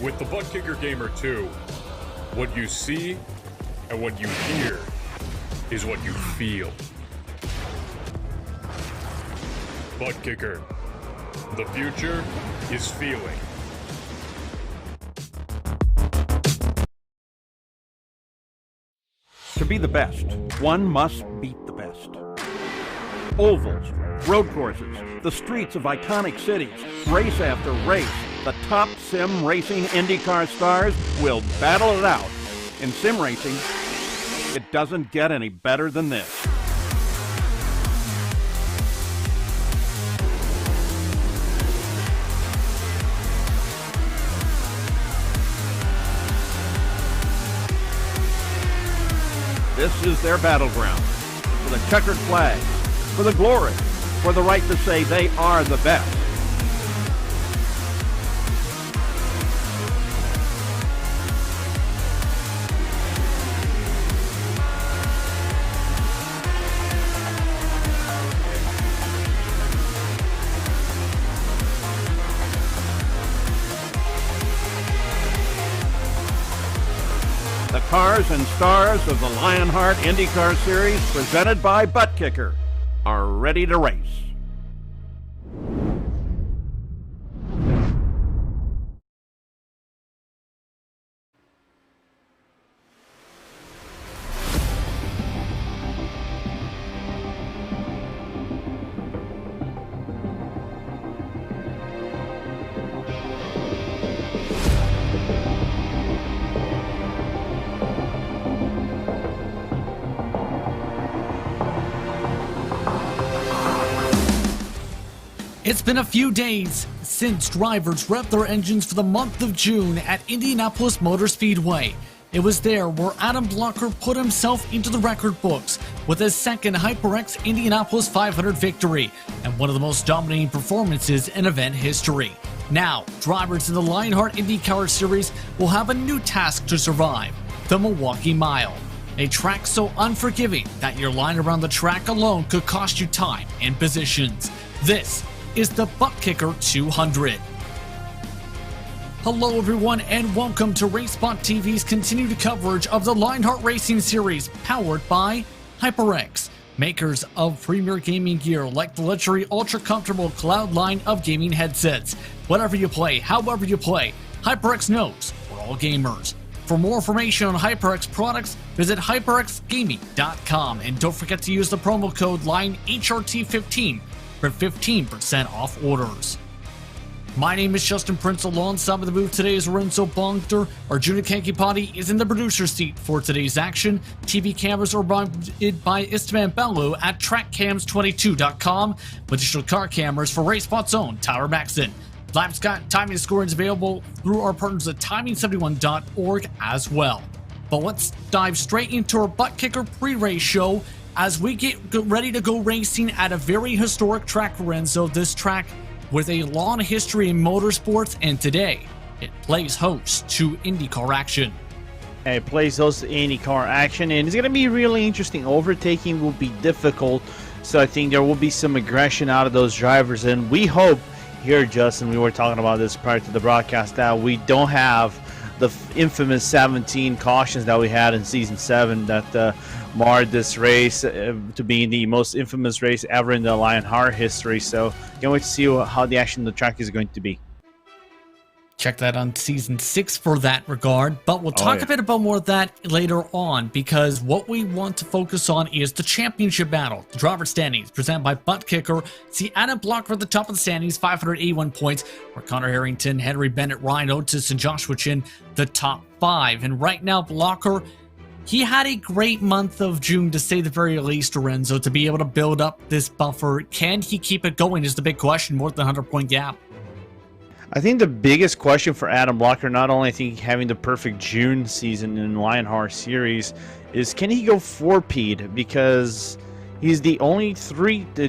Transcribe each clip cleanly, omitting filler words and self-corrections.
With the ButtKicker Gamer 2, what you see and what you hear is what you feel. ButtKicker. The future is feeling. To be the best, one must beat the best. Ovals, road courses, the streets of iconic cities, race after race, the top sim racing IndyCar stars will battle it out. In sim racing, it doesn't get any better than this. This is their battleground, for the checkered flag, for the glory, for the right to say they are the best. The cars and stars of the Lionheart IndyCar Series, presented by ButtKicker, are ready to race. It's been a few days since drivers revved their engines for the month of June at Indianapolis Motor Speedway. It was there where Adam Blocker put himself into the record books with his second HyperX Indianapolis 500 victory and one of the most dominating performances in event history. Now, drivers in the Lionheart IndyCar Series will have a new task to survive: the Milwaukee Mile. A track so unforgiving that your line around the track alone could cost you time and positions. This is the ButtKicker 200. Hello everyone and welcome to RaceSpot TV's continued coverage of the Lionheart Racing Series, powered by HyperX, makers of premier gaming gear like the luxury ultra comfortable Cloud line of gaming headsets. Whatever you play, however you play, HyperX knows we're all gamers. For more information on HyperX products, visit hyperxgaming.com and don't forget to use the promo code LionHRT15 for 15% off orders. My name is Justin Prince. Alongside of the booth today is Lorenzo Bongter. Arjuna Kankipati is in the producer's seat for today's action. TV cameras are provided by Esteban Bello at trackcams22.com, with digital car cameras for RaceSpot's own Tyler Maxson. Live timing and scoring is available through our partners at timing71.org as well. But let's dive straight into our ButtKicker pre-race show as we get ready to go racing at a very historic track, Lorenzo. This track with a long history in motorsports, and today it plays host to IndyCar action. It plays host to IndyCar action, and it's going to be really interesting. Overtaking will be difficult, so I think there will be some aggression out of those drivers, and we hope here, Justin, we were talking about this prior to the broadcast, that we don't have the infamous 17 cautions that we had in Season 7 that marred this race to be the most infamous race ever in the Lionheart history. So can't wait to see how the action of the track is going to be. Check that on Season 6 for that regard, but we'll talk a bit about more of that later on, because what we want to focus on is the championship battle. The driver standings presented by ButtKicker. See Adam Blocker at the top of the standings, 581 points, where Connor Harrington, Henry Bennett, Ryan Otis, and Joshua Chin, the top 5. And right now, Blocker, he had a great month of June, to say the very least, Lorenzo, to be able to build up this buffer. Can he keep it going is the big question, more than a 100-point gap. I think the biggest question for Adam Blocker, not only I think having the perfect June season in Lionheart Series, is can he go 4-peat? Because he's the only three-peat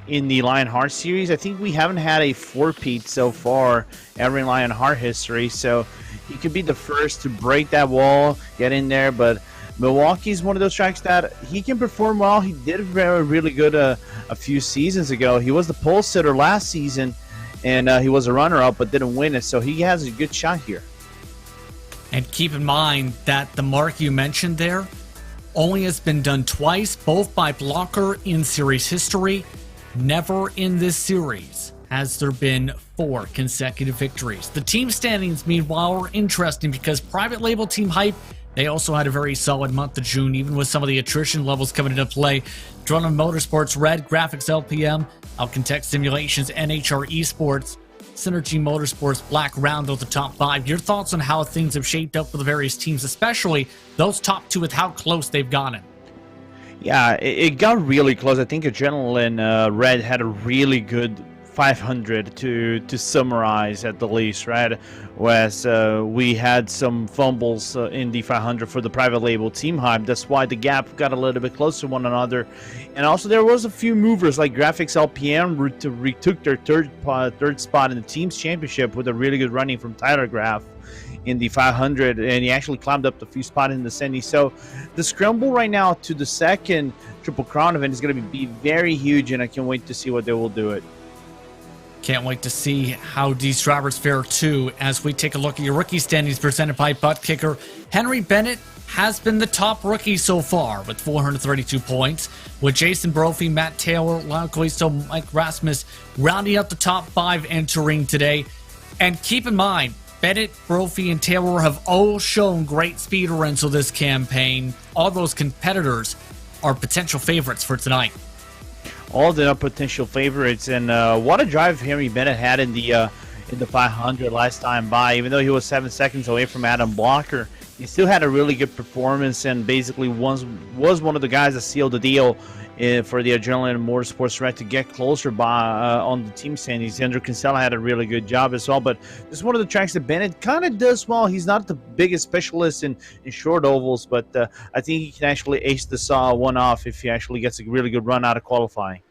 in the Lionheart Series. I think we haven't had a 4-peat so far ever in Lionheart history, so he could be the first to break that wall, get in there. But Milwaukee is one of those tracks that he can perform well. He did really good a few seasons ago. He was the pole sitter last season, and he was a runner-up but didn't win it, so he has a good shot here. And keep in mind that the mark you mentioned there only has been done twice, both by Blocker in series history. Never in this series has there been 4 consecutive victories. The team standings, meanwhile, are interesting because private label Team Hype, they also had a very solid month of June, even with some of the attrition levels coming into play. Drone Motorsports Red, Graphics LPM, Alcantech Simulations, NHR Esports, Synergy Motorsports Black round out the top 5. Your thoughts on how things have shaped up for the various teams, especially those top 2 with how close they've gotten? Yeah, it got really close. I think Adrenaline Red had a really good 500 to summarize at the least, right? Whereas we had some fumbles in the 500 for the private label Team Hype. That's why the gap got a little bit closer to one another. And also there was a few movers like Graphics LPM retook their third spot in the team's championship with a really good running from Tyler Graf in the 500, and he actually climbed up a few spots in the semi. So the scramble right now to the second Triple Crown event is going to be very huge, and I can't wait to see what they will do it. Can't wait to see how these drivers fare too as we take a look at your rookie standings presented by ButtKicker. Henry Bennett has been the top rookie so far with 432 points, with Jason Brophy, Matt Taylor, Lyle Coisto, Mike Rasmus rounding out the top 5 entering today. And keep in mind, Bennett, Brophy, and Taylor have all shown great speed, Lorenzo, this campaign. All those competitors are potential favorites for tonight. All the potential favorites, and what a drive Henry Bennett had in the 500 last time by. Even though he was 7 seconds away from Adam Blocker, he still had a really good performance, and basically was one of the guys that sealed the deal for the Adrenaline Motorsports Red to get closer by on the team standings. Andrew Kinsella had a really good job as well, but this is one of the tracks that Bennett kind of does well. He's not the biggest specialist in short ovals, but I think he can actually ace the one off if he actually gets a really good run out of qualifying.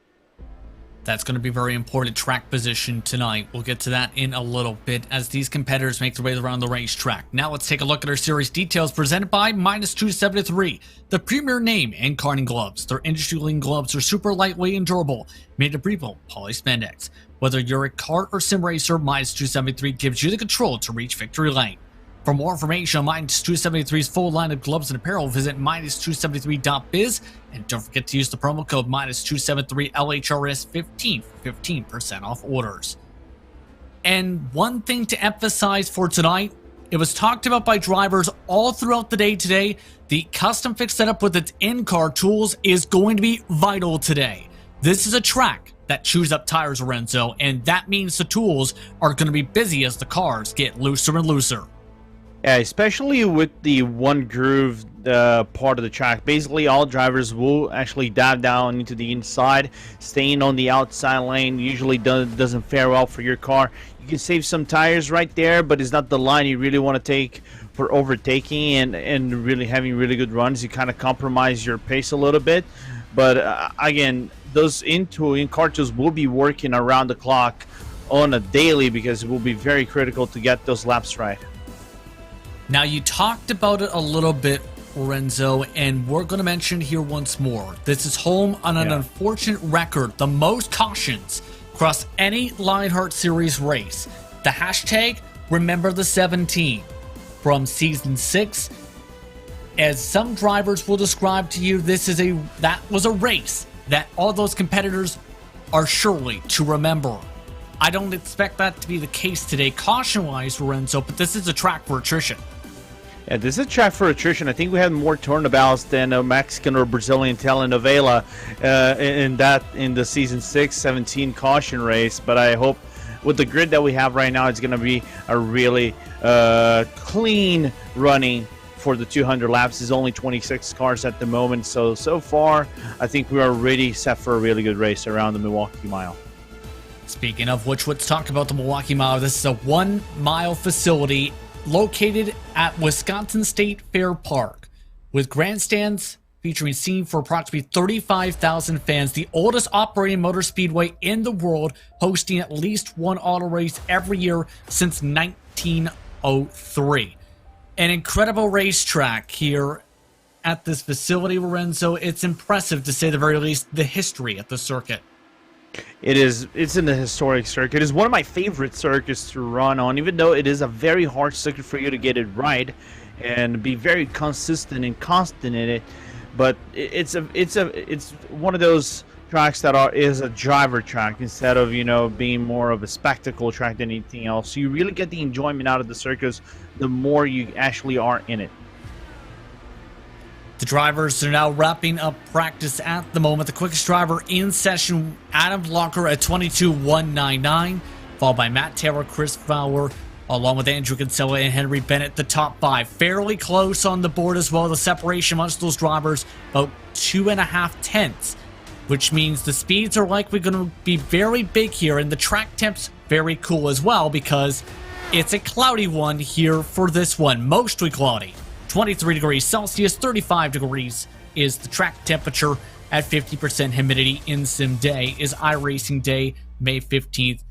That's going to be very important track position tonight. We'll get to that in a little bit as these competitors make their way around the racetrack. Now let's take a look at our series details presented by Minus 273, the premier name in karting gloves. Their industry-leading gloves are super lightweight and durable, made of breathable polyspandex. Whether you're a kart or sim racer, Minus 273 gives you the control to reach victory lane. For more information on Minus 273's full line of gloves and apparel, visit minus273.biz, and don't forget to use the promo code Minus273LHRS15 for 15% off orders. And one thing to emphasize for tonight, it was talked about by drivers all throughout the day today, the custom fix setup with its in-car tools is going to be vital today. This is a track that chews up tires, Lorenzo, and that means the tools are going to be busy as the cars get looser and looser. Yeah, especially with the one groove part of the track. Basically, all drivers will actually dive down into the inside. Staying on the outside lane usually doesn't fare well for your car. You can save some tires right there, but it's not the line you really want to take for overtaking and really having really good runs. You kind of compromise your pace a little bit. But again, those in-car tools will be working around the clock on a daily because it will be very critical to get those laps right. Now, you talked about it a little bit, Lorenzo, and we're going to mention it here once more. This is home on an unfortunate record, the most cautions across any Lionheart Series race. The hashtag, remember the 17, from Season 6. As some drivers will describe to you, that was a race that all those competitors are surely to remember. I don't expect that to be the case today, caution-wise, Lorenzo, but this is a track for attrition. Yeah, this is a track for attrition. I think we had more turnabouts than a Mexican or Brazilian telenovela in the Season 6 17 caution race. But I hope with the grid that we have right now, it's going to be a really clean running for the 200 laps. There's only 26 cars at the moment. So far, I think we are really set for a really good race around the Milwaukee Mile. Speaking of which, let's talk about the Milwaukee Mile. This is a 1 mile facility located at Wisconsin State Fair Park with grandstands featuring seating for approximately 35,000 fans, the oldest operating motor speedway in the world, hosting at least one auto race every year since 1903. An incredible racetrack here at this facility, Lorenzo. It's impressive, to say the very least, the history at the circuit. It's in the historic circuit. It is one of my favorite circuits to run on, even though it is a very hard circuit for you to get it right and be very consistent and constant in it. But it's one of those tracks that is a driver track instead of, being more of a spectacle track than anything else. So you really get the enjoyment out of the circus the more you actually are in it. The drivers are now wrapping up practice at the moment. The quickest driver in session, Adam Blocker at 22.199, followed by Matt Taylor, Chris Fowler, along with Andrew Kinsella and Henry Bennett, the top 5. Fairly close on the board as well. The separation amongst those drivers, about 2.5 tenths, which means the speeds are likely going to be very big here, and the track temps very cool as well because it's a cloudy one here for this one, mostly cloudy. 23 degrees Celsius, 35 degrees is the track temperature at 50% humidity in Sim Day is iRacing Day, May 15th,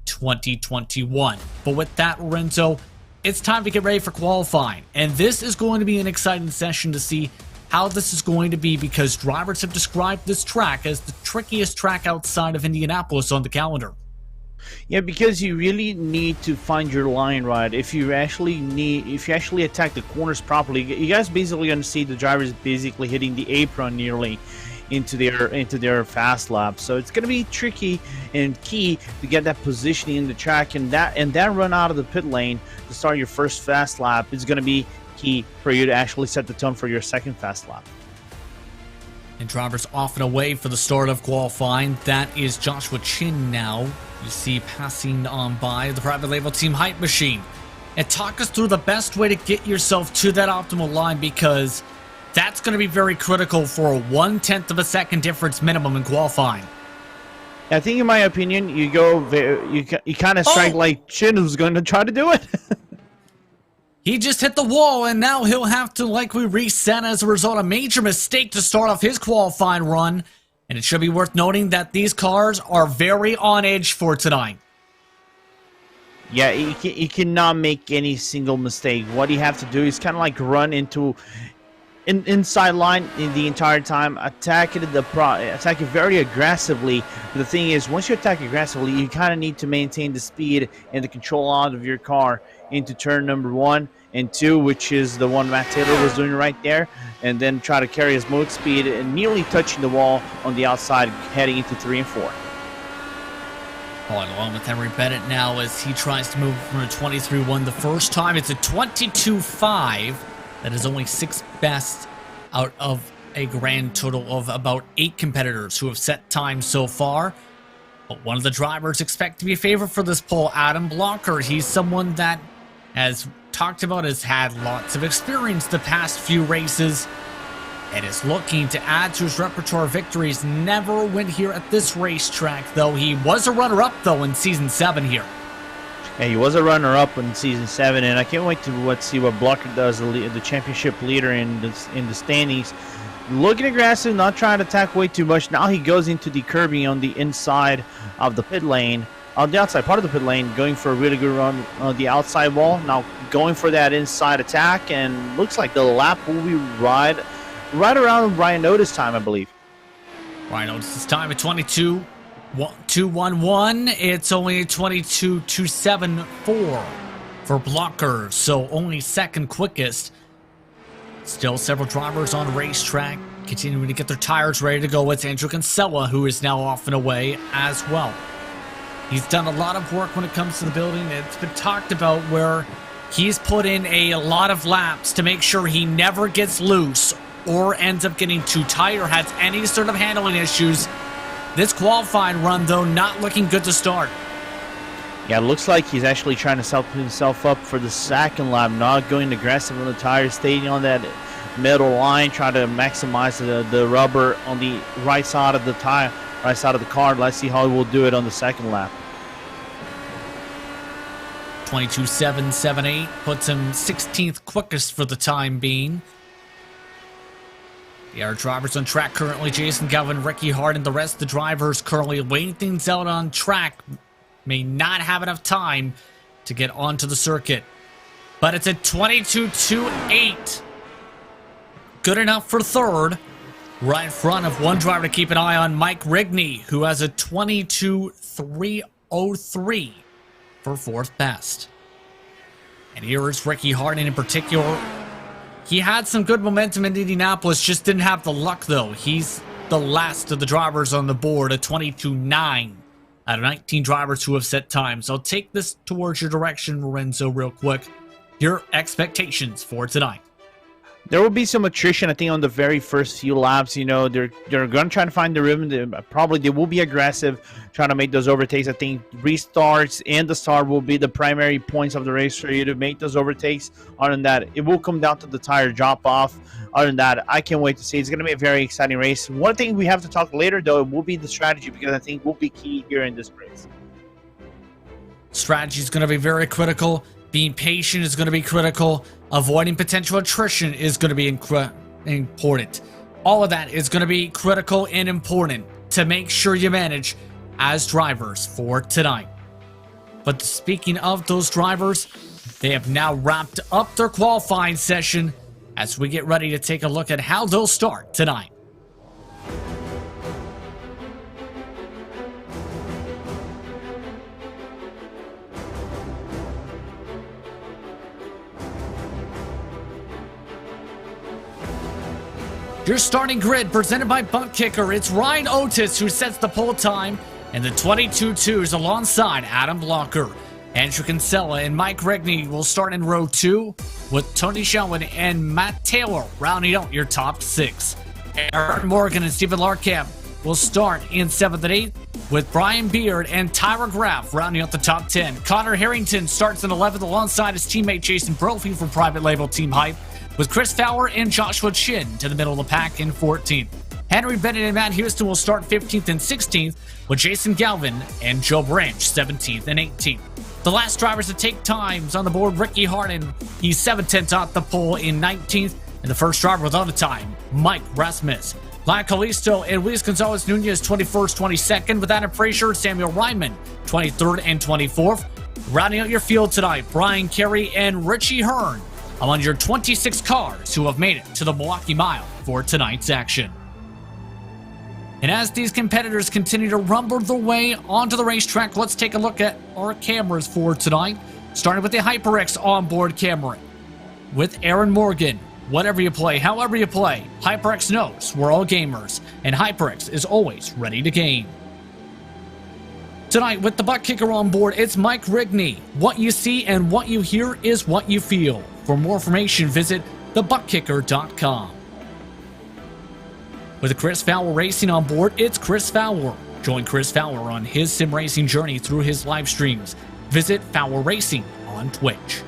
2021. But with that, Lorenzo, it's time to get ready for qualifying. And this is going to be an exciting session to see how this is going to be because drivers have described this track as the trickiest track outside of Indianapolis on the calendar. Yeah, because you really need to find your line right. If you actually attack the corners properly, you guys basically going to see the drivers basically hitting the apron nearly into their fast lap. So it's going to be tricky and key to get that positioning in the track, and that run out of the pit lane to start your first fast lap is going to be key for you to actually set the tone for your second fast lap. And drivers off and away for the start of qualifying. That is Joshua Chin now. You see passing on by the private label team Hype Machine. And talk us through the best way to get yourself to that optimal line because that's going to be very critical for a 1/10 of a second difference minimum in qualifying. I think, in my opinion, you kind of strike like Chin, who's going to try to do it. He just hit the wall, and now he'll have to likely reset as a result of a major mistake to start off his qualifying run. And it should be worth noting that these cars are very on edge for tonight. Yeah, he cannot make any single mistake. What you have to do is kind of like run into inside line in the entire time, attack it very aggressively. But the thing is, once you attack aggressively, you kind of need to maintain the speed and the control out of your car into turn number 1 and 2, which is the one Matt Taylor was doing right there, and then try to carry his motor speed and nearly touching the wall on the outside heading into 3 and 4. Following along with Henry Bennett now as he tries to move from a 23-1 the first time. It's a 22.5. That is only 6th best out of a grand total of about 8 competitors who have set times so far. But one of the drivers expect to be a favorite for this poll, Adam Blocker. He's someone that, as talked about, has had lots of experience the past few races and is looking to add to his repertoire of victories. Never went here at this racetrack, though. He was a runner-up, though, in Season 7 here. Yeah, he was a runner-up in Season 7, and I can't wait to see what Blocker does, the championship leader in the standings. Looking aggressive, not trying to attack way too much. Now he goes into the curbing on the inside of the pit lane, on the outside part of the pit lane, going for a really good run on the outside wall. Now going for that inside attack, and looks like the lap will be right around Ryan Otis' time, I believe. Ryan Otis' time at 22.211. It's only a 22.274 for Blocker, so only second quickest. Still several drivers on the racetrack continuing to get their tires ready to go. It's Andrew Kinsella, who is now off and away as well. He's done a lot of work when it comes to the building. It's been talked about where he's put in a lot of laps to make sure he never gets loose or ends up getting too tight or has any sort of handling issues. This qualifying run, though, not looking good to start. Yeah, it looks like he's actually trying to set himself up for the second lap, not going aggressive on the tires, staying on that middle line, trying to maximize the rubber on the right side of the tire, right side of the car. Let's see how he will do it on the second lap. 22.778 puts him 16th quickest for the time being. The other drivers on track currently, Jason Galvin, Ricky Hart, and the rest of the drivers currently waiting things out on track. May not have enough time to get onto the circuit. But it's a 22.28. Good enough for third. Right in front of one driver to keep an eye on, Mike Rigney, who has a 22.303 for fourth best. And here is Ricky Harding in particular. He had some good momentum in Indianapolis, just didn't have the luck though. He's the last of the drivers on the board, a 22.9 out of 19 drivers who have set times. I'll take this towards your direction, Lorenzo, real quick. Your expectations for tonight. There will be some attrition, I think, on the very first few laps. You know, they're going to try to find the rhythm. They will be aggressive, trying to make those overtakes. I think restarts and the start will be the primary points of the race for you to make those overtakes. Other than that, it will come down to the tire drop-off. Other than that, I can't wait to see. It's going to be a very exciting race. One thing we have to talk later, though, will be the strategy, because I think will be key here in this race. Strategy is going to be very critical. Being patient is going to be critical. Avoiding potential attrition is going to be important. All of that is going to be critical and important to make sure you manage as drivers for tonight. But speaking of those drivers, they have now wrapped up their qualifying session as we get ready to take a look at how they'll start tonight. Your starting grid presented by ButtKicker. It's Ryan Otis who sets the pole time and the 22.2s alongside Adam Blocker. Andrew Kinsella and Mike Rigney will start in row 2 with Tony Shelton and Matt Taylor rounding out your top 6. Aaron Morgan and Stephen Larkamp will start in 7th and 8th with Brian Beard and Tyra Graff rounding out the top 10. Connor Harrington starts in 11th alongside his teammate Jason Brophy from Private Label Team Hype, with Chris Fowler and Joshua Chin to the middle of the pack in 14th. Henry Bennett and Matt Houston will start 15th and 16th, with Jason Galvin and Joe Branch 17th and 18th. The last drivers to take times on the board, Ricky Harding, he's 7/10 off the pole in 19th, and the first driver without a time, Mike Rasmus. Lyle Calisto and Luis Gonzalez Nunez 21st, 22nd, with Adam Frazier, Samuel Ryman 23rd and 24th. Rounding out your field tonight, Brian Carey and Richie Hearn among your 26 cars who have made it to the Milwaukee Mile for tonight's action. And as these competitors continue to rumble their way onto the racetrack, let's take a look at our cameras for tonight, starting with the HyperX onboard camera. With Aaron Morgan, whatever you play, however you play, HyperX knows we're all gamers, and HyperX is always ready to game. Tonight, with the ButtKicker on board, it's Mike Rigney. What you see and what you hear is what you feel. For more information, visit thebutkicker.com. With Chris Fowler Racing on board, it's Chris Fowler. Join Chris Fowler on his sim racing journey through his live streams. Visit Fowler Racing on Twitch.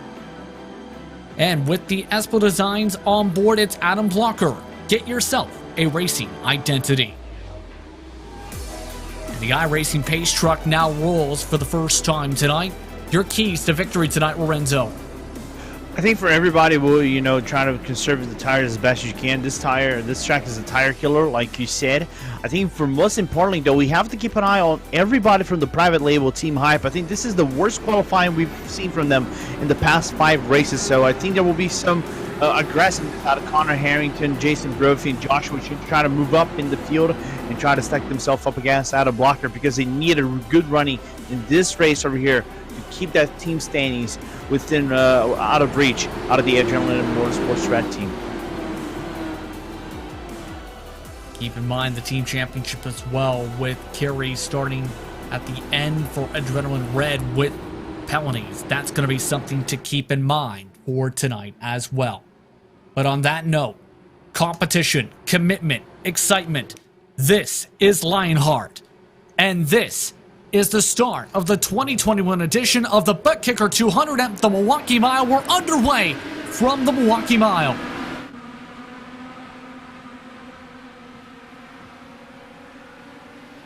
And with the Espo Designs on board, it's Adam Blocker. Get yourself a racing identity. And the iRacing Pace Truck now rolls for the first time tonight. Your keys to victory tonight, Lorenzo. I think for everybody, we'll, try to conserve the tires as best as you can. This track is a tire killer, like you said. I think for most importantly, though, we have to keep an eye on everybody from the Private Label Team Hype. I think this is the worst qualifying we've seen from them in the past 5 races. So I think there will be some aggressiveness out of Connor Harrington, Jason Brophy, and Joshua should try to move up in the field and try to stack themselves up against Adam Blocker, because they need a good running in this race over here to keep that team standings within out of reach out of the Adrenaline Motorsports Strat team. Keep in mind the team championship as well, with Kerry starting at the end for Adrenaline Red with penalties. That's going to be something to keep in mind for tonight as well. But on that note, competition, commitment, excitement. This is Lionheart, and this is the start of the 2021 edition of the ButtKicker 200th, the Milwaukee Mile. We're underway from the Milwaukee Mile.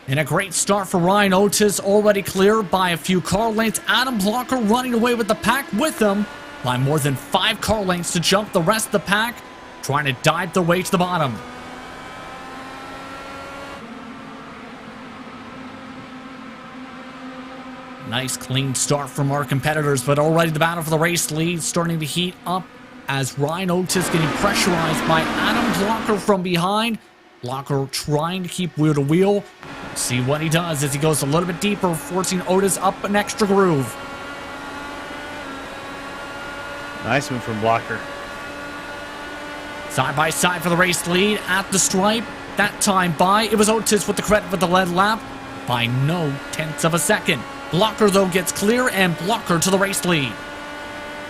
And a great start for Ryan Otis, already cleared by a few car lengths. Adam Blocker running away with the pack with him by more than 5 car lengths to jump the rest of the pack, trying to dive their way to the bottom. Nice clean start from our competitors, but already the battle for the race lead starting to heat up as Ryan Otis getting pressurized by Adam Blocker from behind. Blocker trying to keep wheel to wheel. See what he does as he goes a little bit deeper, forcing Otis up an extra groove. Nice move from Blocker. Side by side for the race lead at the stripe. That time by, it was Otis with the credit for the lead lap by no tenths of a second. Blocker, though, gets clear, and Blocker to the race lead.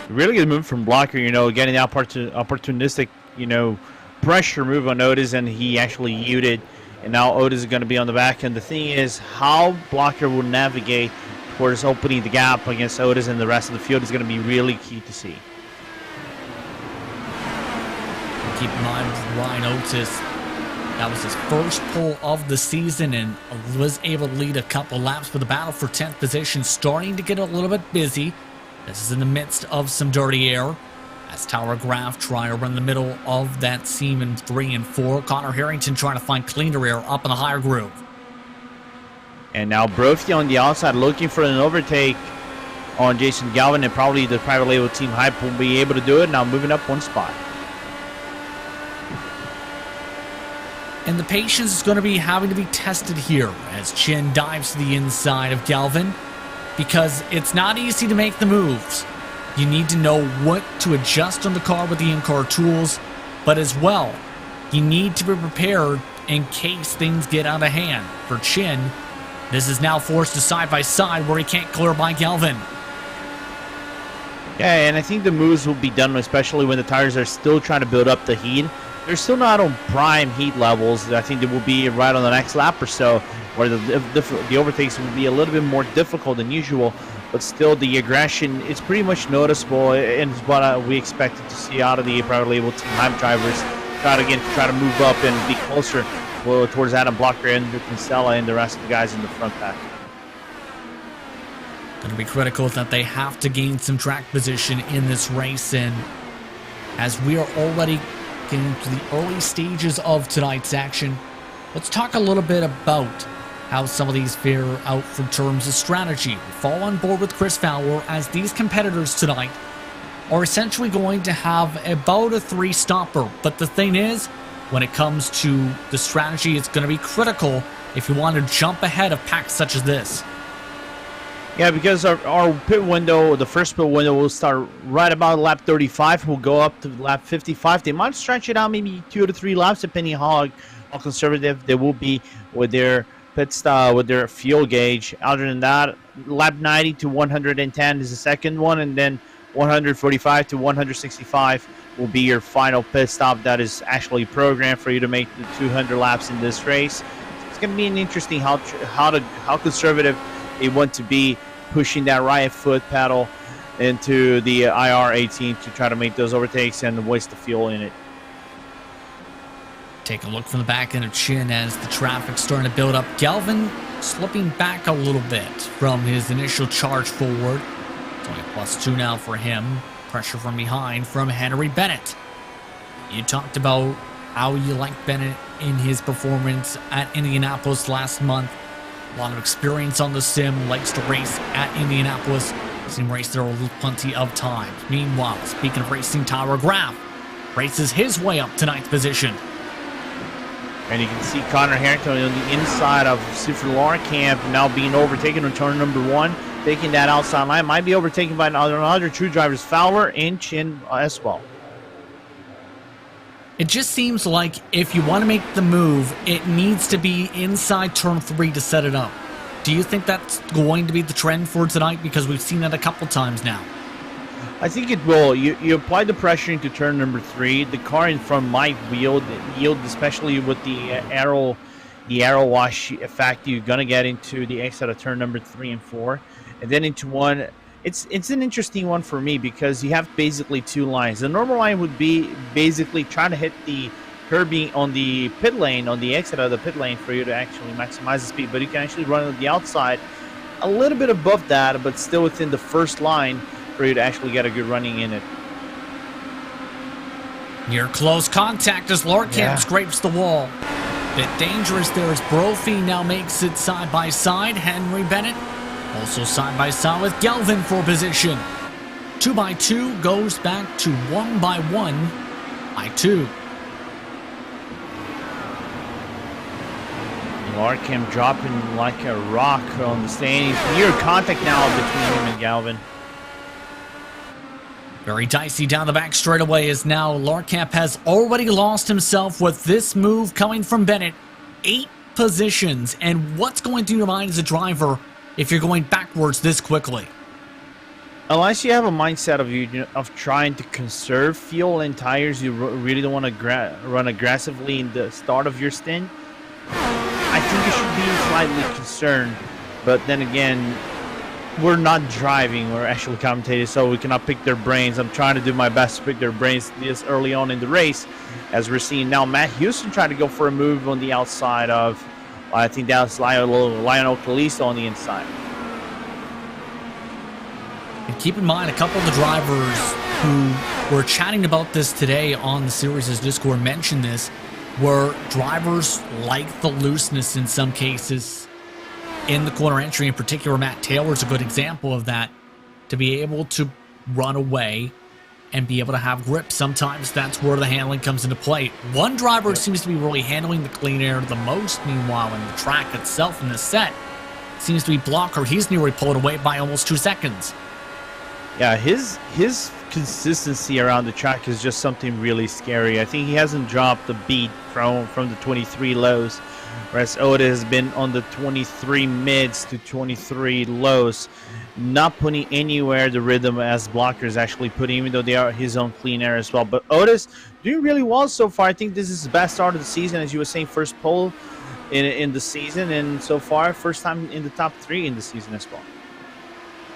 Really good move from Blocker, getting the opportunistic, pressure move on Otis, and he actually yielded. And now Otis is going to be on the back end. The thing is, how Blocker will navigate towards opening the gap against Otis and the rest of the field is going to be really key to see. Keep in mind, Ryan Otis, that was his first pole of the season and was able to lead a couple laps, but the battle for 10th position starting to get a little bit busy. This is in the midst of some dirty air as Tower Graf trying to run the middle of that seam in 3 and 4. Connor Harrington trying to find cleaner air up in the higher groove. And now Brophy on the outside looking for an overtake on Jason Galvin, and probably the private label team Hype will be able to do it. Now moving up one spot. And the patience is going to be having to be tested here as Chin dives to the inside of Galvin, because it's not easy to make the moves. You need to know what to adjust on the car with the in-car tools, but as well, you need to be prepared in case things get out of hand. For Chin, this is now forced to side by side where he can't clear by Galvin. Yeah, and I think the moves will be done, especially when the tires are still trying to build up the heat. They're still not on prime heat levels. I think they will be right on the next lap or so, where the overtakes will be a little bit more difficult than usual. But still, the aggression is pretty much noticeable, and it's what we expected to see out of the private label team Hype drivers. Try to move up and be closer towards Adam Blocker and Kinsella and the rest of the guys in the front pack. Going to be critical that they have to gain some track position in this race, and as we are already getting to the early stages of tonight's action, let's talk a little bit about how some of these fare out for terms of strategy. We fall on board with Chris Fowler as these competitors tonight are essentially going to have about a 3-stopper. But the thing is, when it comes to the strategy, it's going to be critical if you want to jump ahead of packs such as this. Yeah, because our pit window, the first pit window, will start right about lap 35. We'll go up to lap 55. They might stretch it out maybe 2 to 3 laps, depending on how conservative they will be with their pit stop, with their fuel gauge. Other than that, lap 90 to 110 is the second one, and then 145 to 165 will be your final pit stop that is actually programmed for you to make the 200 laps in this race. It's going to be an interesting how conservative they want to be, pushing that right foot pedal into the IR18 to try to make those overtakes and waste the fuel in it. Take a look from the back end of Chin as the traffic's starting to build up. Galvin slipping back a little bit from his initial charge forward. It's only a +2 now for him. Pressure from behind from Henry Bennett. You talked about how you liked Bennett in his performance at Indianapolis last month. A lot of experience on the sim, likes to race at Indianapolis. Seen him race there plenty of times. Meanwhile, speaking of racing, Tower Graf races his way up tonight's position. And you can see Connor Harrington on the inside of Sifu Camp now being overtaken on turn number 1, taking that outside line. Might be overtaken by another two drivers, Fowler and Chin as well. It just seems like if you want to make the move, it needs to be inside turn 3 to set it up. Do you think that's going to be the trend for tonight? Because we've seen that a couple times now. I think it will. You apply the pressure into turn number 3. The car in front might yield, especially with the aero wash effect. You're gonna get into the exit of turn number 3 and 4, and then into 1. It's an interesting one for me because you have basically 2 lines. The normal line would be basically trying to hit the curbing on the pit lane, on the exit of the pit lane, for you to actually maximize the speed. But you can actually run on the outside a little bit above that, but still within the first line for you to actually get a good running in it. Near close contact as Lorcan scrapes the wall. Bit dangerous there as Brophy now makes it side by side. Henry Bennett also side by side with Galvin for position. 2x2 goes back to 1x1 by 2. Larkham dropping like a rock on the standings. Near contact now between him and Galvin. Very dicey down the back straightaway as now Larkamp has already lost himself with this move coming from Bennett. 8 positions. And what's going through your mind as a driver if you're going backwards this quickly? Unless you have a mindset of trying to conserve fuel and tires, you really don't want to run aggressively in the start of your stint. I think you should be slightly concerned, but then again, we're not driving, we're actually commentating, so we cannot pick their brains. I'm trying to do my best to pick their brains this early on in the race, as we're seeing now Matt Houston trying to go for a move on the outside of, I think that's Lionel Calisto on the inside. And keep in mind, a couple of the drivers who were chatting about this today on the series' Discord mentioned this, were drivers like the looseness in some cases in the corner entry. In particular, Matt Taylor's a good example of that. To be able to run away and be able to have grip, sometimes that's where the handling comes into play. One driver seems to be really handling the clean air the most, meanwhile, in the track itself in the set seems to be Blocker. He's nearly pulled away by almost 2 seconds. Yeah, his consistency around the track is just something really scary. I think he hasn't dropped a beat from the 23 lows, whereas Oda has been on the 23 mids to 23 lows, not putting anywhere the rhythm as Blocker is actually putting, even though they are his own clean air as well. But Otis doing really well so far. I think this is the best start of the season, as you were saying, first pole in the season, and so far first time in the top 3 in the season as well.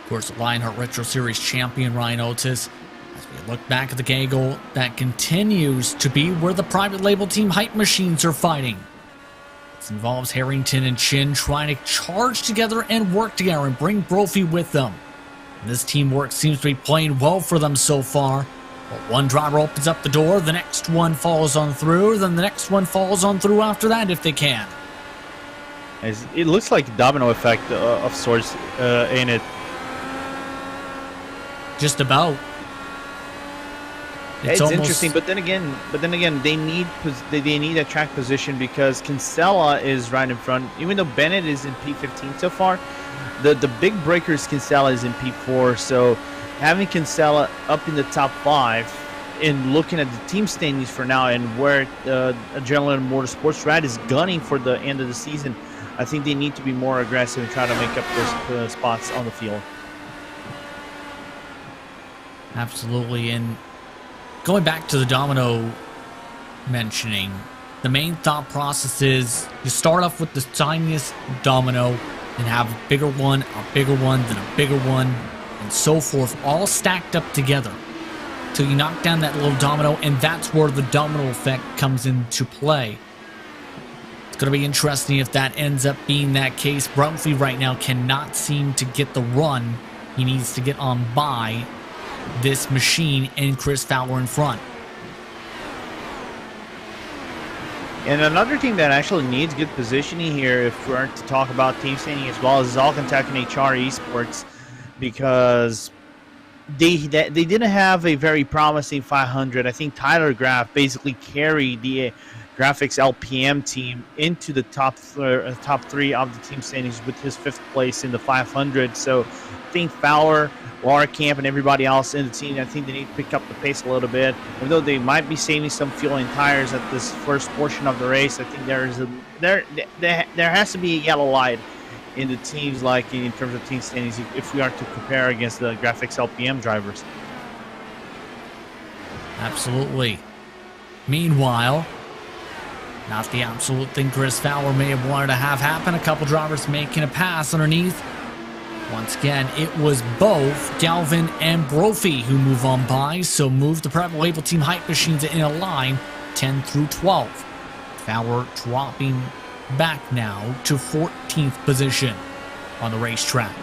Of course, Lionheart Retro Series champion Ryan Otis. As we look back at the gaggle, that continues to be where the private label team Hype Machines are fighting. This involves Harrington and Chin trying to charge together and work together and bring Brophy with them. And this teamwork seems to be playing well for them so far. But one driver opens up the door, the next one follows on through, then the next one follows on through after that if they can. It looks like a domino effect of sorts in it. Just about. It's interesting, but then again, they need a track position because Kinsella is right in front. Even though Bennett is in P15 so far, the big breaker is Kinsella is in P4. So having Kinsella up in the top 5 and looking at the team standings for now and where Adrenaline Motorsports Rad is gunning for the end of the season, I think they need to be more aggressive and try to make up those spots on the field. Absolutely. And going back to the domino mentioning, the main thought process is you start off with the tiniest domino and have a bigger one, then a bigger one, and so forth, all stacked up together till you knock down that little domino, and that's where the domino effect comes into play. It's going to be interesting if that ends up being that case. Brumfleet right now cannot seem to get the run he needs to get on by this machine and Chris Fowler in front. And another team that actually needs good positioning here, if we're to talk about team standing as well, is Alcantech and HR Esports, because they didn't have a very promising 500. I think Tyler Graff basically carried the Graphics LPM team into the top 3 of the team standings with his 5th place in the 500. So I think Fowler, Larkamp, and everybody else in the team, I think they need to pick up the pace a little bit. Even though they might be saving some fuel and tires at this first portion of the race, I think there has to be a yellow light in the teams, like in terms of team standings, if we are to compare against the Graphics LPM drivers. Absolutely. Meanwhile, not the absolute thing Chris Fowler may have wanted to have happen. A couple drivers making a pass underneath. Once again, it was both Galvin and Brophy who move on by, so move the private label team Hype Machines in a line 10 through 12. Fowler dropping back now to 14th position on the racetrack.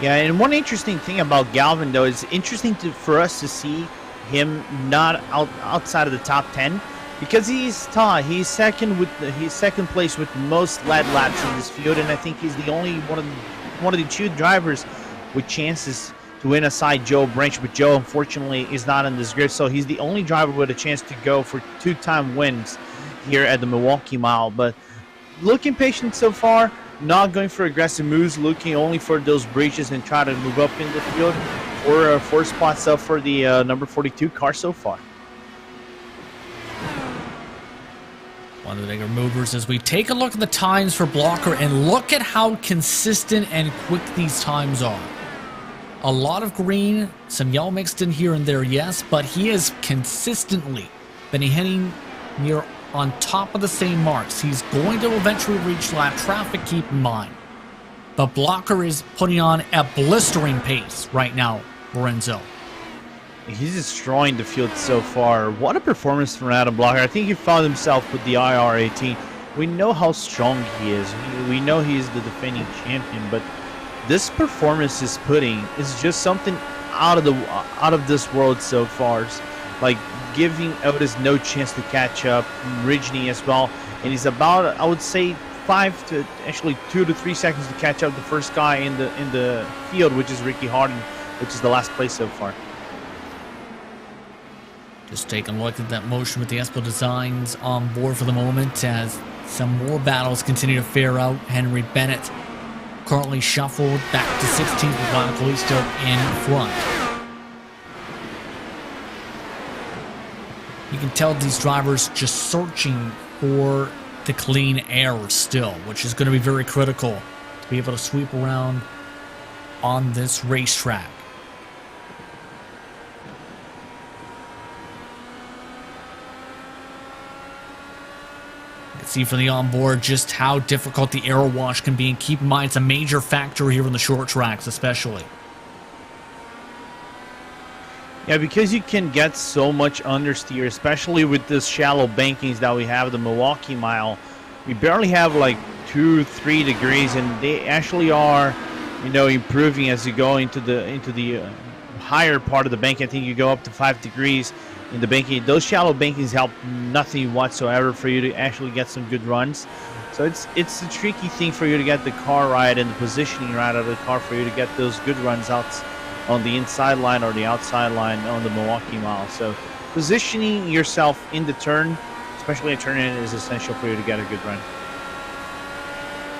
Yeah, and one interesting thing about Galvin, though, is interesting for us to see him not outside of the top 10, because he's tall. He's second place with most lead laps in this field, and I think he's the only one of the 2 drivers with chances win aside Joe Branch, but Joe unfortunately is not in this grid, so he's the only driver with a chance to go for 2-time wins here at the Milwaukee Mile. But looking patient so far, not going for aggressive moves, looking only for those breaches and try to move up in the field for 4 spots up for the number 42 car so far. One of the bigger movers as we take a look at the times for Blocker and look at how consistent and quick these times are. A lot of green, some yellow mixed in here and there, yes, but he has consistently been hitting near on top of the same marks. He's going to eventually reach lap traffic, keep in mind. But Blocker is putting on a blistering pace right now, Lorenzo. He's destroying the field so far. What a performance from Adam Blocker. I think he found himself with the IR-18. We know how strong he is. We know he's the defending champion, but this performance he's putting is just something out of this world so far. It's like giving Otis no chance to catch up, Ridgely as well, and he's about, I would say, 2 to 3 seconds to catch up the first guy in the field, which is Ricky Harden, which is the last place so far. Just taking a look at that motion with the Espo Designs on board for the moment as some more battles continue to fare out. Henry Bennett currently shuffled back to 16th with Lionel Kalisto in front. You can tell these drivers just searching for the clean air still, which is going to be very critical to be able to sweep around on this racetrack. See from the onboard just how difficult the aero wash can be, and keep in mind it's a major factor here in the short tracks especially. Yeah, because you can get so much understeer, especially with this shallow bankings that we have the Milwaukee Mile. We barely have like 2-3 degrees, and they actually are, improving as you go into the higher part of the bank. I think you go up to 5 degrees in the banking. Those shallow bankings help nothing whatsoever for you to actually get some good runs. So it's a tricky thing for you to get the car right and the positioning right of the car for you to get those good runs out on the inside line or the outside line on the Milwaukee Mile. So positioning yourself in the turn, especially a turn-in, is essential for you to get a good run.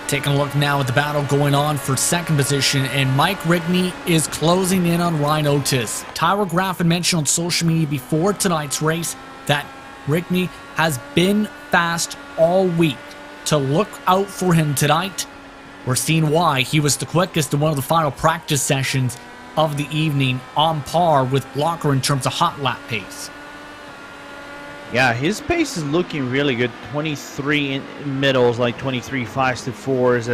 Taking a look now at the battle going on for second position, and Mike Rigney is closing in on Ryan Otis. Tyra Graff had mentioned on social media before tonight's race that Rigney has been fast all week. To look out for him tonight, we're seeing why. He was the quickest in one of the final practice sessions of the evening, on par with Blocker in terms of hot lap pace. Yeah, his pace is looking really good. 23 in middles, like 23 5s to 4s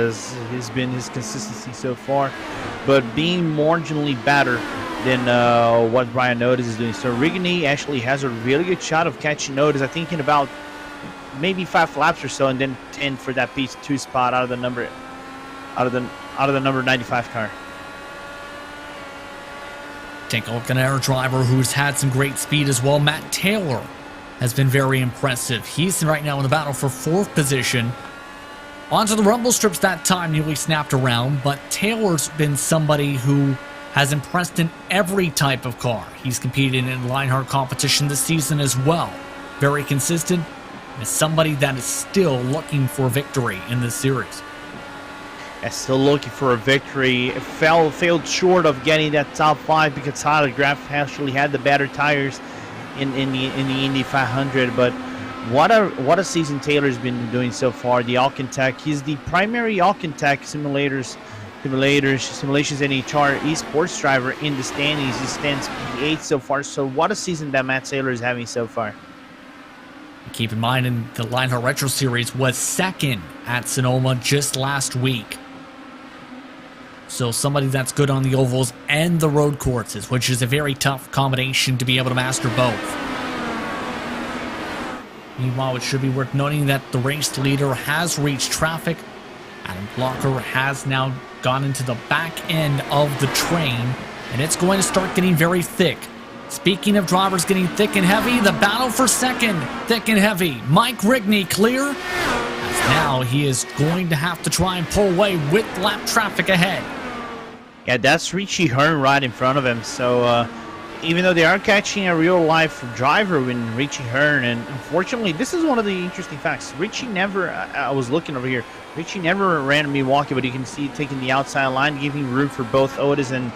has been his consistency so far. But being marginally better than what Brian Otis is doing. So Rigney actually has a really good shot of catching Otis, I think in about maybe 5 laps or so, and then 10 for that P2 spot out of the number 95 car. Take a look at our driver who's had some great speed as well. Matt Taylor has been very impressive. He's right now in the battle for 4th position. Onto the rumble strips that time, nearly snapped around, but Taylor's been somebody who has impressed in every type of car. He's competed in Lionheart competition this season as well. Very consistent, and is somebody that is still looking for victory in this series. Still looking for a victory. Failed short of getting that top 5 because Tyler Graff actually had the better tires in the Indy 500, but what a season Taylor's been doing so far. The Alcantech, he's the primary Alcantech simulations and HR Esports driver in the standings. He stands P8 so far. So what a season that Matt Taylor is having so far. Keep in mind, in the Lionheart Retro Series was 2nd at Sonoma just last week. So somebody that's good on the ovals and the road courses, which is a very tough combination to be able to master both. Meanwhile, it should be worth noting that the race leader has reached traffic. Adam Blocker has now gone into the back end of the train, and it's going to start getting very thick. Speaking of drivers getting thick and heavy, the battle for second, thick and heavy. Mike Rigney clear, as now he is going to have to try and pull away with lap traffic ahead. Yeah, that's Richie Hearn right in front of him. So even though they are catching a real-life driver in Richie Hearn, and unfortunately, this is one of the interesting facts. Richie never, I was looking over here, Richie never ran Milwaukee, but you can see taking the outside line, giving room for both Otis and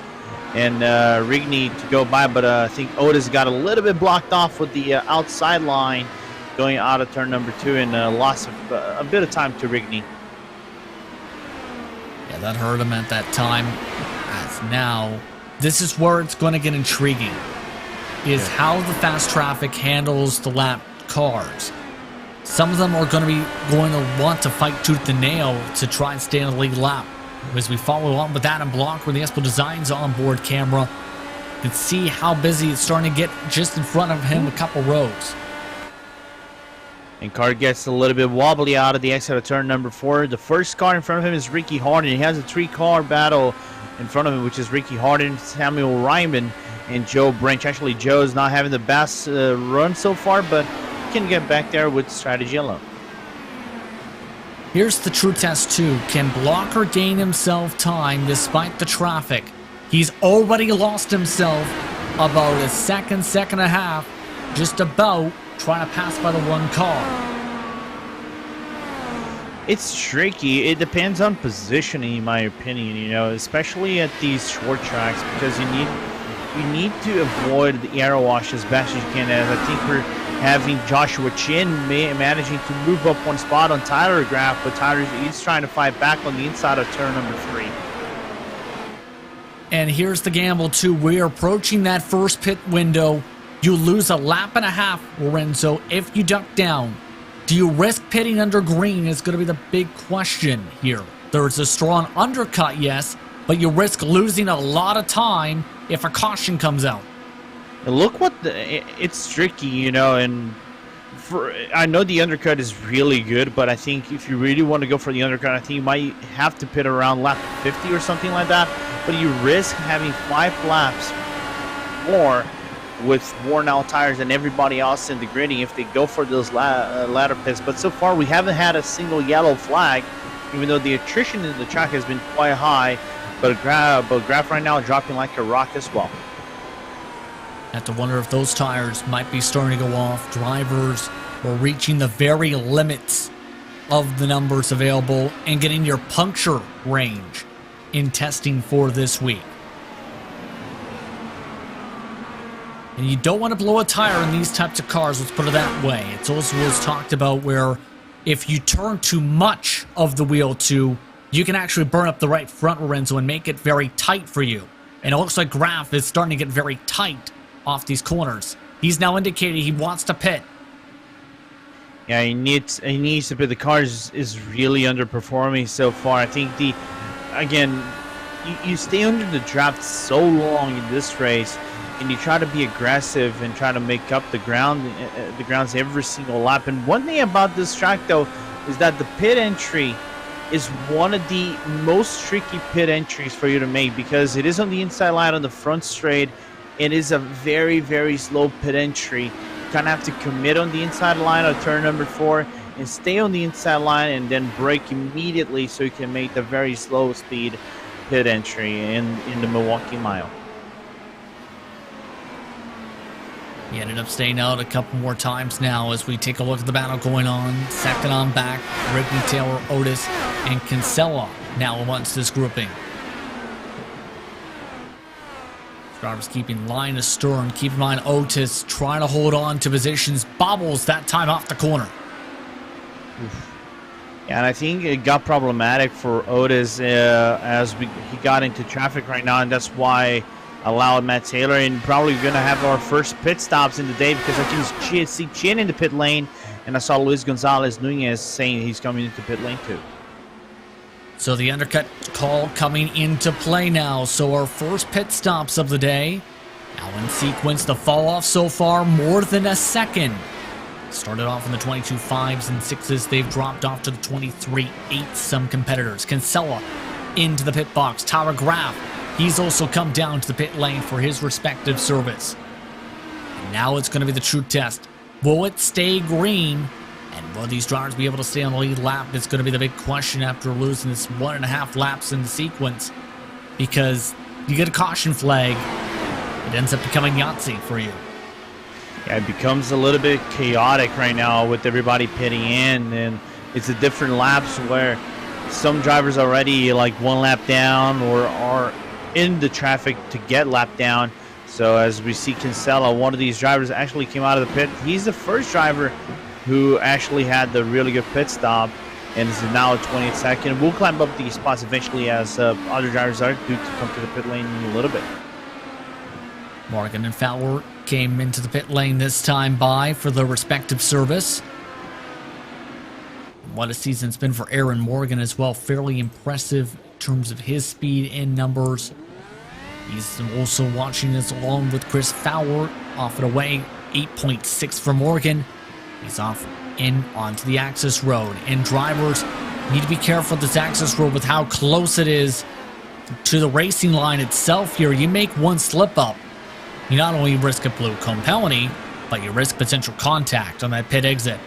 Rigney to go by. But I think Otis got a little bit blocked off with the outside line going out of turn number 2 and loss of a bit of time to Rigney. Yeah, that hurt him at that time. As now, this is where it's going to get intriguing, is how the fast traffic handles the lap cars. Some of them are going to want to fight tooth and nail to try and stay in the lead lap. As we follow on with Adam Block with the Espo Designs onboard camera, you can see how busy it's starting to get just in front of him a couple rows. And car gets a little bit wobbly out of the exit of turn number 4. The first car in front of him is Ricky Harden. He has a 3-car battle in front of him, which is Ricky Harden, Samuel Ryman, and Joe Branch. Actually, Joe's not having the best run so far, but he can get back there with strategy alone. Here's the true test too. Can Blocker gain himself time despite the traffic? He's already lost himself about a second and a half, just about trying to pass by the 1 car. It's tricky. It depends on positioning, in my opinion, especially at these short tracks, because you need to avoid the aero wash as best as you can. As I think we're having Joshua Chin managing to move up 1 spot on Tyler Graff, but he's trying to fight back on the inside of turn number 3. And here's the gamble too. We're approaching that first pit window. You lose a lap and a half, Lorenzo, if you duck down. Do you risk pitting under green is going to be the big question here. There's a strong undercut, yes, but you risk losing a lot of time if a caution comes out. And look it's tricky, and I know the undercut is really good, but I think if you really want to go for the undercut, I think you might have to pit around lap 50 or something like that. But you risk having 5 laps more with worn out tires than everybody else in the grading if they go for those ladder pits. But so far we haven't had a single yellow flag, even though the attrition in the track has been quite high. But Graff right now dropping like a rock as well. Have to wonder if those tires might be starting to go off. Drivers are reaching the very limits of the numbers available and getting your puncture range in testing for this week. And you don't want to blow a tire in these types of cars, let's put it that way. It's also was talked about where if you turn too much of the wheel too, you can actually burn up the right front, Lorenzo, and make it very tight for you. And it looks like Graff is starting to get very tight off these corners. He's now indicating he wants to pit. Yeah, he needs to pit. The car is really underperforming so far. I think you stay under the draft so long in this race, and you try to be aggressive and try to make up the grounds every single lap. And one thing about this track, though, is that the pit entry is one of the most tricky pit entries for you to make, because it is on the inside line on the front straight. It is a very, very slow pit entry. You kind of have to commit on the inside line of turn number 4 and stay on the inside line and then brake immediately so you can make the very slow speed pit entry in the Milwaukee Mile. He ended up staying out a couple more times now as we take a look at the battle going on. Second on back, Ricky, Taylor, Otis, and Kinsella now amongst this grouping. Drivers keeping line astern. Keep in mind Otis trying to hold on to positions. Bobbles that time off the corner. Yeah, and I think it got problematic for Otis as he got into traffic right now, and that's why allowed Matt Taylor, and probably going to have our first pit stops in the day, because I can see Chin in the pit lane, and I saw Luis Gonzalez Nunez saying he's coming into pit lane too. So the undercut call coming into play now. So our first pit stops of the day. Now in sequence, the fall off so far more than a second. Started off in the 22 5s and 6s. They've dropped off to the 23 8s, some competitors. Kinsella into the pit box. Tyler Graff, he's also come down to the pit lane for his respective service. And now it's going to be the true test. Will it stay green? And will these drivers be able to stay on the lead lap? It's going to be the big question after losing this 1.5 laps in the sequence. because you get a caution flag, it ends up becoming Yahtzee for you. Yeah, it becomes a little bit chaotic right now with everybody pitting in, and it's a different laps where some drivers are already like one lap down or are in the traffic to get lapped down. So as we see Kinsella, one of these drivers actually came out of the pit. He's the first driver who actually had the really good pit stop, and is now 20th second. We'll climb up these spots eventually as other drivers are due to come to the pit lane in a little bit. Morgan and Fowler came into the pit lane this time by for the respective service. What a season it's been for Aaron Morgan as well. Fairly impressive in terms of his speed and numbers. He's also watching this along with Chris Fowler off and away. 8.6 for Morgan. He's off in onto the access road. And drivers need to be careful of this access road with how close it is to the racing line itself here. You make one slip up, you not only risk a blue cone penalty, but you risk potential contact on that pit exit.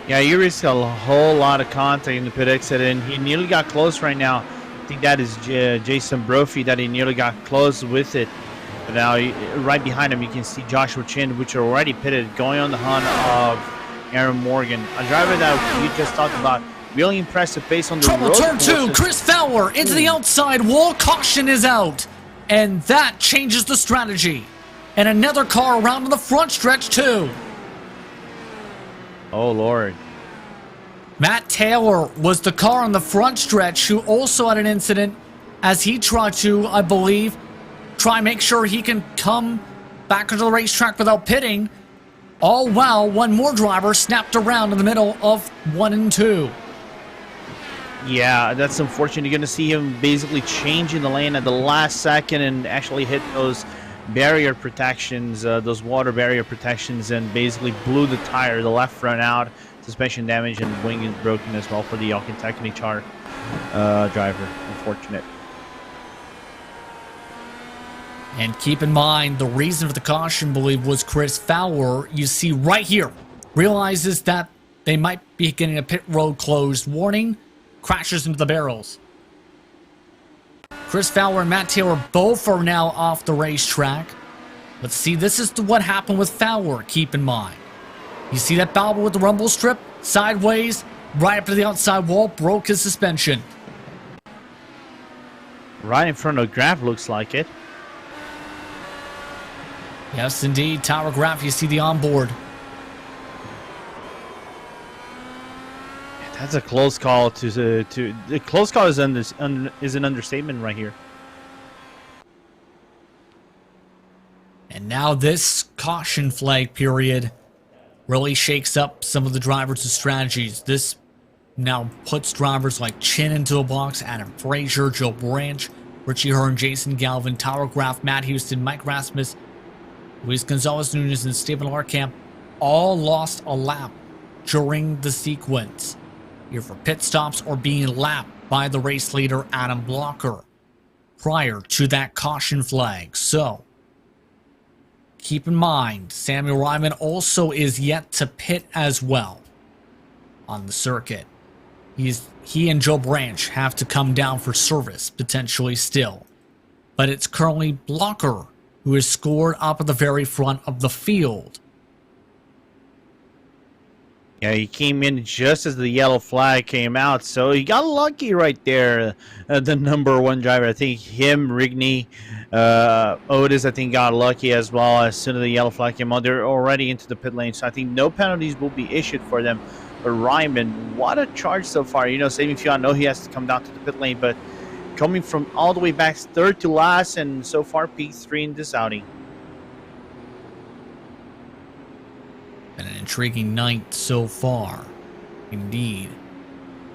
Yeah, you risk a whole lot of contact in the pit exit, and he nearly got close right now. I think that is Jason Brophy that he nearly got close with it. But now, right behind him, you can see Joshua Chin, which are already pitted, going on the hunt of Aaron Morgan. A driver that we just talked about, really impressive pace on the road. Trouble turn two, Chris Fowler into the outside wall. Caution is out. And that changes the strategy. And another car around in the front stretch too. Oh, Lord. Matt Taylor was the car on the front stretch who also had an incident as he tried to, I believe, try and make sure he can come back onto the racetrack without pitting. All while one more driver snapped around in the middle of 1 and 2. Yeah, that's unfortunate. You're going to see him basically changing the lane at the last second and actually hit those barrier protections, those water barrier protections, and basically blew the tire, the left front out. Suspension damage and wing is broken as well for the Kentucky Char driver. Unfortunate. And keep in mind, the reason for the caution, I believe, was Chris Fowler. You see right here, realizes that they might be getting a pit road closed warning, crashes into the barrels. Chris Fowler and Matt Taylor both are now off the racetrack. Let's see, this is what happened with Fowler, keep in mind. You see that bobble with the rumble strip? Sideways, right up to the outside wall, broke his suspension. Right in front of Graf, looks like it. Yes, indeed. Tower Graf, you see the onboard. That's a close call. The close call is an understatement right here. And now this caution flag period really shakes up some of the drivers' strategies. This now puts drivers like Chin into a box, Adam Frazier, Joe Branch, Richie Hearn, Jason Galvin, Tower Graf, Matt Houston, Mike Rasmus, Luis Gonzalez Nunez, and Stephen Larkamp all lost a lap during the sequence, either for pit stops or being lapped by the race leader Adam Blocker prior to that caution flag. So keep in mind, Samuel Ryman also is yet to pit as well on the circuit. He and Joe Branch have to come down for service, potentially still. But it's currently Blocker who is scored up at the very front of the field. Yeah, he came in just as the yellow flag came out, so he got lucky right there. The number one driver, I think him, Rigney, Otis, I think got lucky as well. As soon as the yellow flag came out, they're already into the pit lane, so I think no penalties will be issued for them. But Ryman, what a charge so far. You know, saving fuel, I know he has to come down to the pit lane, but coming from all the way back third to last, and so far P3 in this outing. Been an intriguing night so far, indeed.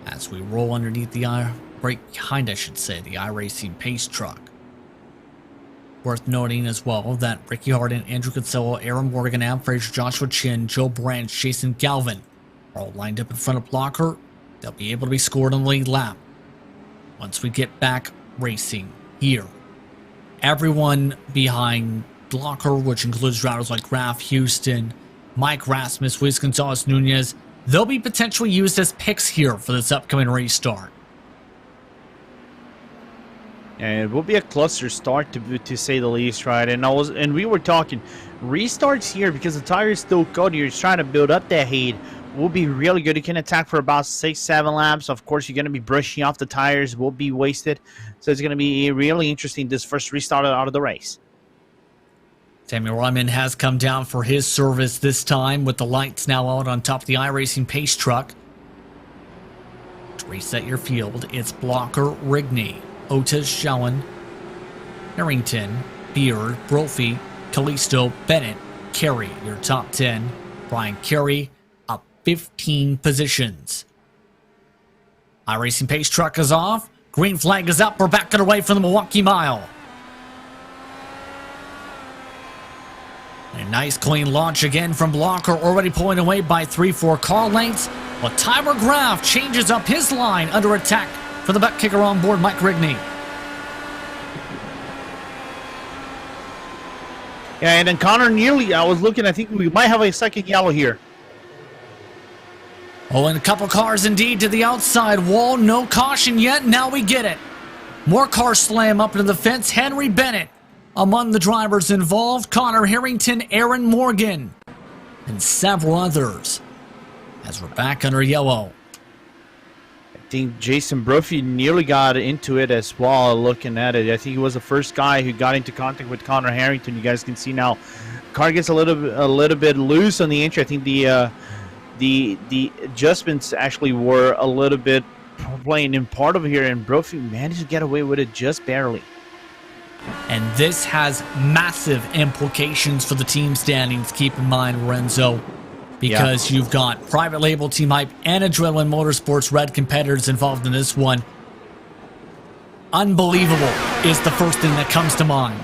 As we roll underneath the right behind, I should say, the iRacing pace truck. Worth noting as well that Ricky Harden, Andrew Kinsella, Aaron Morgan, Am Frazier, Joshua Chin, Joe Branch, Jason Galvin are all lined up in front of Blocker. They'll be able to be scored on the lead lap once we get back racing here. Everyone behind Blocker, which includes drivers like Graf, Houston, Mike Rasmus, Luis Gonzalez Nunez, they'll be potentially used as picks here for this upcoming restart. And it will be a cluster start to say the least, right? And we were talking restarts here because the tire is still cold. You're trying to build up that heat. Will be really good. You can attack for about 6-7 laps. Of course, you're going to be brushing off the tires. Will be wasted. So it's going to be really interesting this first restart out of the race. Samuel Ryman has come down for his service this time with the lights now out on top of the iRacing pace truck. To reset your field, it's Blocker, Rigney, Otis, Schoen, Harrington, Beard, Brophy, Callisto, Bennett, Carey, your top 10. Brian Carey up 15 positions. iRacing pace truck is off. Green flag is up. We're backing away from the Milwaukee Mile. A nice clean launch again from Blocker, already pulling away by 3-4 car lengths. Well, Tyler Graf changes up his line under attack for the ButtKicker on board, Mike Rigney. Yeah, and then Connor nearly, I was looking, I think we might have a second yellow here. Oh, and a couple cars indeed to the outside wall. No caution yet. Now we get it. More cars slam up into the fence. Henry Bennett among the drivers involved. Connor Harrington, Aaron Morgan, and several others as we're back under yellow. I think Jason Brophy nearly got into it as well, looking at it. I think he was the first guy who got into contact with Connor Harrington. You guys can see now, car gets a little bit loose on the entry. I think the adjustments actually were a little bit playing in part over here, and Brophy managed to get away with it just barely. And this has massive implications for the team standings, keep in mind, Lorenzo, because you've got private label, Team Hype, and Adrenaline Motorsports red competitors involved in this one. Unbelievable is the first thing that comes to mind.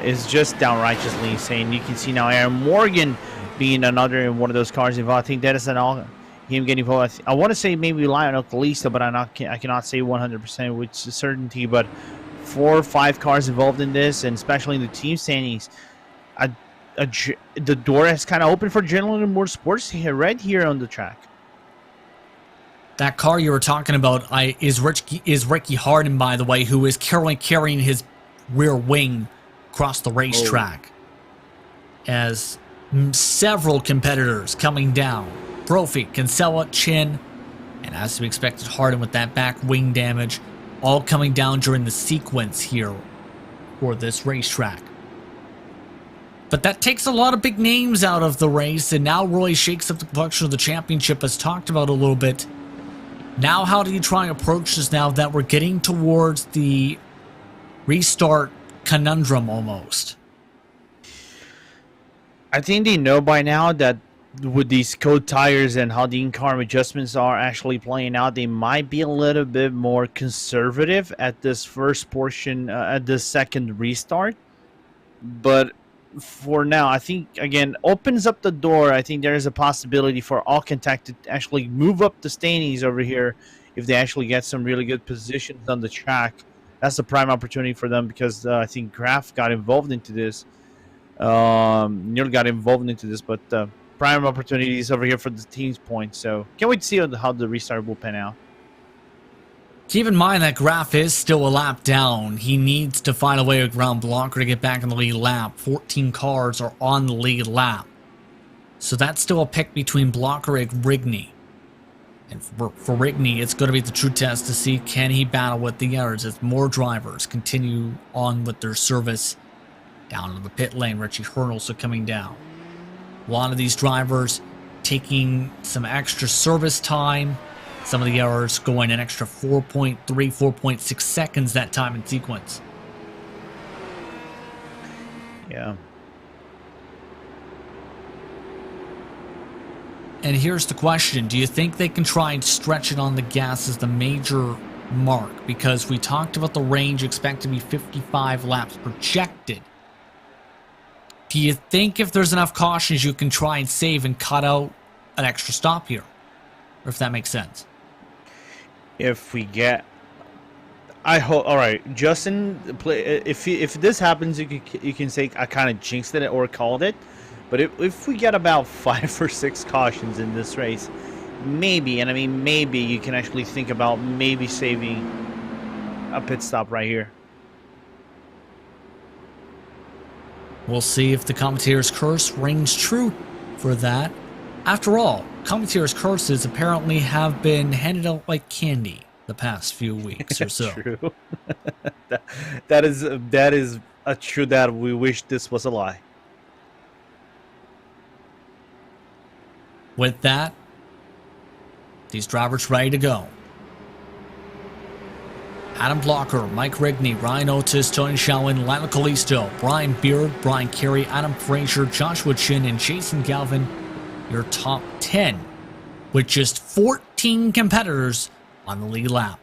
It's just downrightly insane. You can see now Aaron Morgan being another one of those cars involved. I think that is him getting involved. I want to say maybe Lionheart Callisto, but I cannot say 100% with certainty. But 4 or 5 cars involved in this, and especially in the team standings, the door has kind of opened for Adrenaline Motorsports here, right here on the track. That car you were talking about is Ricky Harden, by the way, who is currently carrying his rear wing across the racetrack. As several competitors coming down. Brophy, Kinsella, Chin, and as to be expected, Harden with that back wing damage, all coming down during the sequence here for this racetrack. But that takes a lot of big names out of the race, and now really shakes up the complexion of the championship, as talked about a little bit. Now, how do you try and approach this now that we're getting towards the restart conundrum almost? I think they know by now that with these cold tires and how the in-car adjustments are actually playing out, they might be a little bit more conservative at this first portion, at this second restart. But for now, I think, again, opens up the door. I think there is a possibility for all contact to actually move up the standings over here if they actually get some really good positions on the track. That's the prime opportunity for them, because I think Graf got involved into this. Nearly got involved into this, but prime opportunities over here for the team's points. So can't wait to see how the restart will pan out. Keep in mind that Graf is still a lap down. He needs to find a way around Blocker to get back in the lead lap. 14 cars are on the lead lap. So that's still a pick between Blocker and Rigney. And for Rigney, it's going to be the true test to see, can he battle with the others as more drivers continue on with their service down to the pit lane. Richie Hernals are coming down. A lot of these drivers taking some extra service time. Some of the errors going an extra 4.3, 4.6 seconds that time in sequence. Yeah. And here's the question. Do you think they can try and stretch it on the gas as the major mark? Because we talked about the range expected to be 55 laps projected. Do you think if there's enough cautions you can try and save and cut out an extra stop here? Or if that makes sense. If we get, I hope. All right, Justin. If this happens, you can say I kind of jinxed it or called it. But if we get about 5 or 6 cautions in this race, maybe, and I mean maybe, you can actually think about maybe saving a pit stop right here. We'll see if the commentator's curse rings true for that. After all, commentator's curses apparently have been handed out like candy the past few weeks or so. True. that is a true that we wish this was a lie. With that, these drivers ready to go. Adam Blocker, Mike Rigney, Ryan Otis, Tony Shalwin, Lionel Kalisto, Brian Beard, Brian Carey, Adam Frazier, Joshua Chin, and Jason Galvin, your top 10, with just 14 competitors on the lead lap.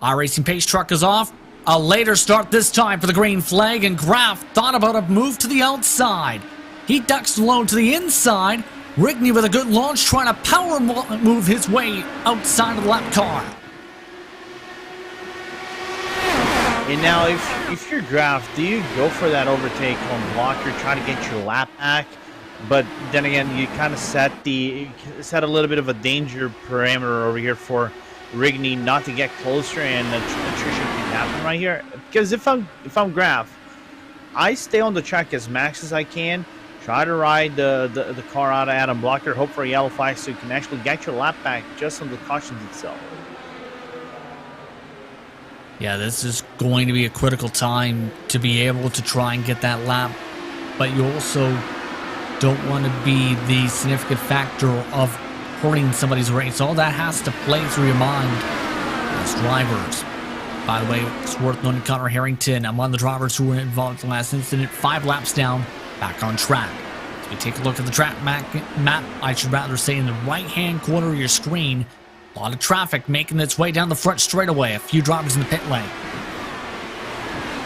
iRacing pace truck is off. A later start this time for the green flag, and Graf thought about a move to the outside. He ducks low to the inside. Rigney with a good launch, trying to power move his way outside of the lap car. And now, if you're Graf, do you go for that overtake on Blocker, try to get your lap back? But then again, you kind of set a little bit of a danger parameter over here for Rigney not to get closer, and attrition can happen right here. Because if I'm Graf, I stay on the track as max as I can, try to ride the car out of Adam Blocker, hope for a yellow flag so you can actually get your lap back just on the cautions itself. Yeah, this is going to be a critical time to be able to try and get that lap, but you also don't want to be the significant factor of hurting somebody's race. All that has to play through your mind as drivers. By the way, it's worth noting Connor Harrington among the drivers who were involved in the last incident, 5 laps down, back on track. As we take a look at the track map, I should rather say in the right-hand corner of your screen, a lot of traffic making its way down the front straightaway. A few drivers in the pit lane.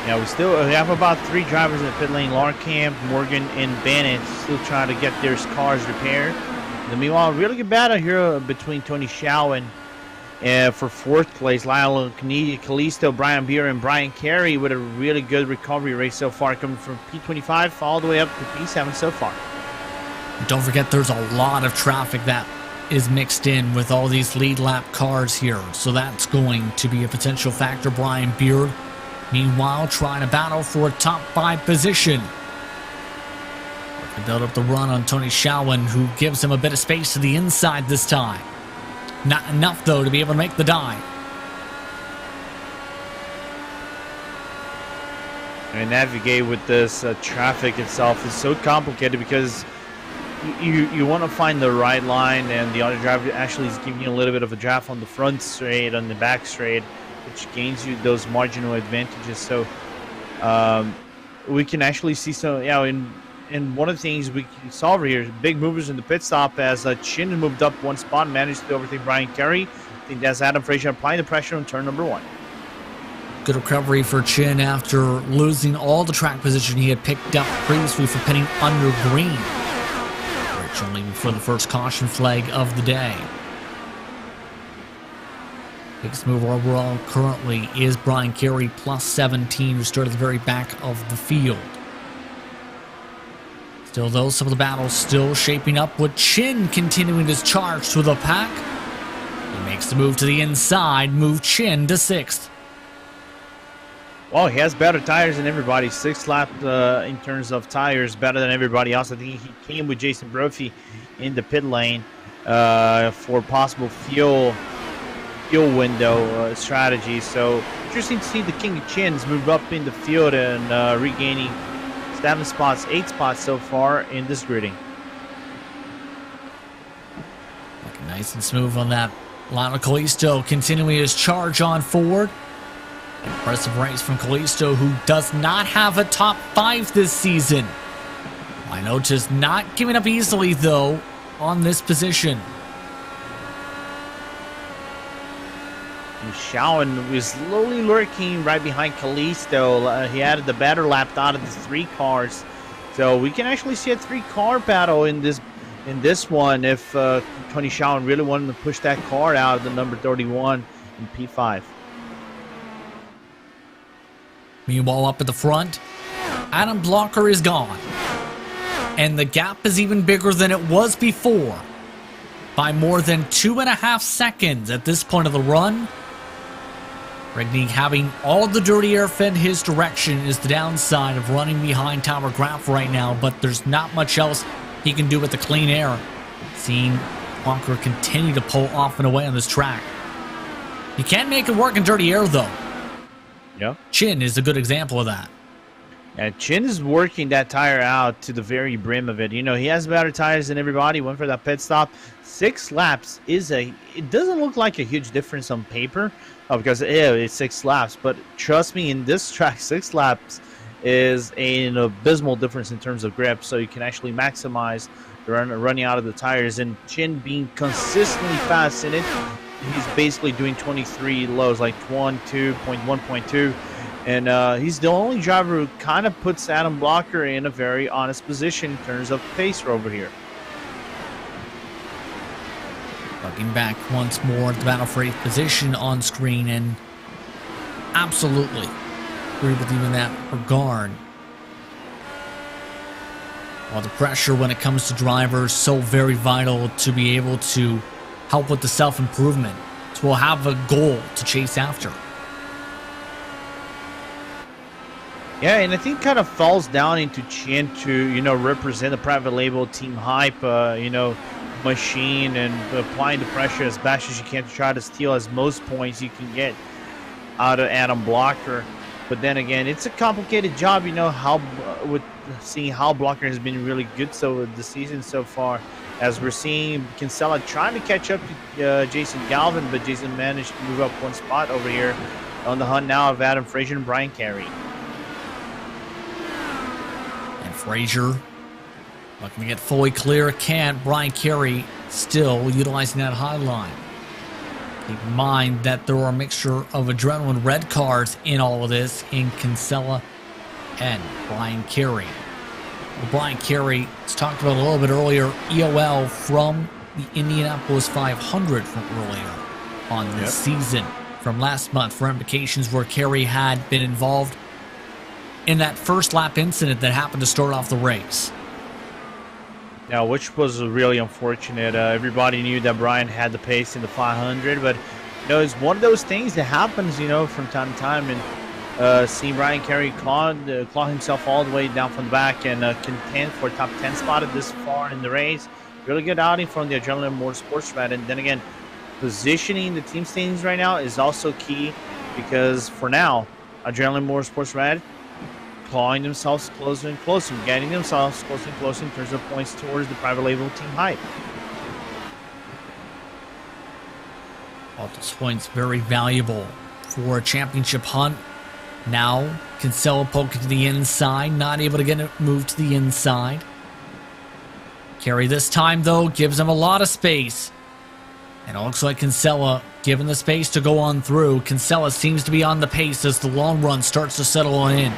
Yeah, we have about 3 drivers in the pit lane. Larkamp, Morgan, and Bennett still trying to get their cars repaired. And meanwhile, really good battle here between Tony Shalwin for 4th place. Lionel Kalisto, Brian Beer, and Brian Carey with a really good recovery race so far, coming from P25 all the way up to P7 so far. Don't forget, there's a lot of traffic that is mixed in with all these lead lap cars here, so that's going to be a potential factor. Brian Beard, meanwhile, trying to battle for a top 5 position. Looking to build up the run on Tony Shalwin, who gives him a bit of space to the inside this time. Not enough, though, to be able to make the dive. And navigate with this traffic itself is so complicated because you want to find the right line, and the other driver actually is giving you a little bit of a draft on the front straight, on the back straight, which gains you those marginal advantages. So we can actually see some, and one of the things we saw over here, big movers in the pit stop as Chin moved up 1 spot and managed to overtake Brian Carey. I think that's Adam Frazier applying the pressure on turn number 1. Good recovery for Chin after losing all the track position he had picked up previously for pitting under green. Only before the first caution flag of the day. Biggest mover overall currently is Brian Carey, plus 17, who started at the very back of the field. Still, though, some of the battles still shaping up with Chin continuing his charge through the pack. He makes the move to the inside, move Chin to 6th. Well, he has better tires than everybody. 6th lap in terms of tires, better than everybody else. I think he came with Jason Brophy in the pit lane for possible fuel window strategy. So interesting to see the King of Chins move up in the field and regaining 7 spots, 8 spots so far in this gridding. Looking nice and smooth on that. Lionel Kalisto continuing his charge on forward. Impressive race from Kalisto, who does not have a top 5 this season. Lino just not giving up easily, though, on this position. And Shalwin was slowly lurking right behind Kalisto. He added the better lap out of the 3 cars. So we can actually see a 3-car battle in this one if Tony Shalwin really wanted to push that car out of the number 31 in P5. Meanwhile, up at the front, Adam Blocker is gone. And the gap is even bigger than it was before. By more than 2.5 seconds at this point of the run. Rigney having all the dirty air fed his direction is the downside of running behind Tyler Graf right now, but there's not much else he can do with the clean air. Seeing Bunker continue to pull off and away on this track. You can make it work in dirty air, though. Yeah. Chin is a good example of that. And Chin is working that tire out to the very brim of it. You know, he has better tires than everybody. Went for that pit stop. 6 laps it doesn't look like a huge difference on paper because it's 6 laps. But trust me, in this track, 6 laps is an abysmal difference in terms of grip. So you can actually maximize the running out of the tires. And Chin being consistently fast in it, he's basically doing 23 lows, like 1.2. And he's the only driver who kind of puts Adam Blocker in a very honest position in terms of pacer over here. Looking back once more at the battle for 8th position on screen, and absolutely agree with you in that regard. While the pressure when it comes to drivers so very vital to be able to help with the self-improvement, so we'll have a goal to chase after. Yeah, and I think kind of falls down into Chin to, you know, represent the private label team hype, you know, machine, and applying the pressure as best as you can to try to steal as most points you can get out of Adam Blocker. But then again, it's a complicated job, you know, how with seeing how Blocker has been really good so this season so far, as we're seeing Kinsella trying to catch up to Jason Galvin, but Jason managed to move up 1 spot over here on the hunt now of Adam Frazier and Brian Carey. Frazier looking to get fully clear. Can't. Brian Carey still utilizing that high line. Keep in mind that there are a mixture of adrenaline red cars in all of this in Kinsella and Brian Carey. Well, Brian Carey was talked about a little bit earlier, EOL from the Indianapolis 500 from earlier on this season from last month for implications where Carey had been involved in that first lap incident that happened to start off the race. Yeah, which was really unfortunate. Everybody knew that Brian had the pace in the 500, but you know, it's one of those things that happens, you know, from time to time. And seeing Brian Carey claw himself all the way down from the back and contend for a top 10 spot at this far in the race. Really good outing from the Adrenaline Motorsports Red. And then again, positioning the team standings right now is also key because for now, Adrenaline Motorsports Red clawing themselves closer and closer, getting themselves closer and closer in terms of points towards the private label team hype. All those points very valuable for a championship hunt. Now, Kinsella poking to the inside, not able to get it moved to the inside. Carey this time, though, gives him a lot of space. And it looks like Kinsella, given the space to go on through, Kinsella seems to be on the pace as the long run starts to settle in.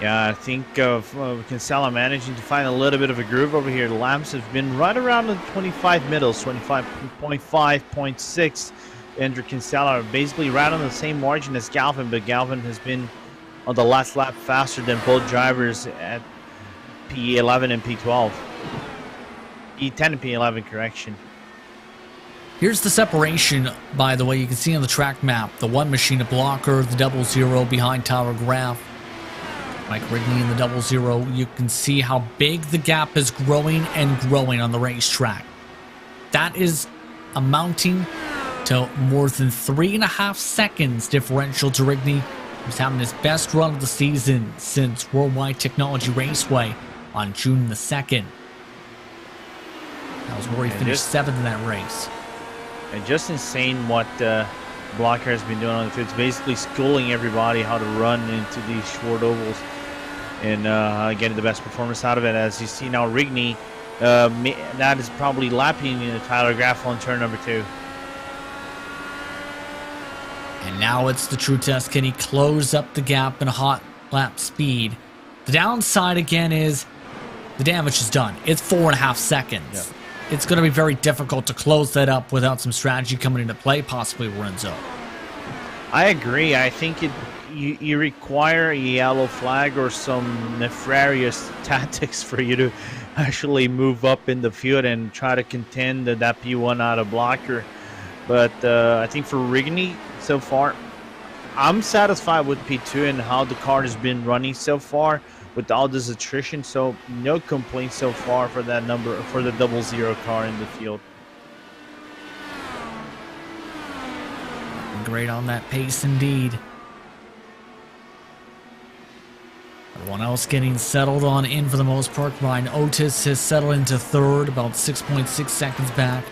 Yeah, I think of Kinsella managing to find a little bit of a groove over here. The laps have been right around the 25 middles, 25.5, 0.6. Andrew Kinsella are basically right on the same margin as Galvin, but Galvin has been on the last lap faster than both drivers at P11 and P12. P10 and P11, correction. Here's the separation, by the way, you can see on the track map. The one machine, a blocker, the 00 behind Tyler Graf. Mike Rigney in the 00. You can see how big the gap is growing and growing on the racetrack. That is amounting to more than 3.5 seconds differential to Rigney, who's having his best run of the season since Worldwide Technology Raceway on June the 2nd. That was where he finished 7th in that race. And just insane what Blocker has been doing on the field. It's basically schooling everybody how to run into these short ovals and getting the best performance out of it. As you see now, Rigney, that is probably lapping Tyler Graf on turn number 2. And now it's the true test. Can he close up the gap in a hot lap speed? The downside again is the damage is done. It's 4.5 seconds. Yeah. It's going to be very difficult to close that up without some strategy coming into play, possibly Lorenzo. I agree. I think you require a yellow flag or some nefarious tactics for you to actually move up in the field and try to contend that P1 out of Blocker. But I think for Rigney so far, I'm satisfied with P2 and how the car has been running so far with all this attrition. So no complaints so far for that number, for the 00 car in the field. Great on that pace indeed. Everyone else getting settled on in for the most part. Ryan Otis has settled into third, about 6.6 seconds back.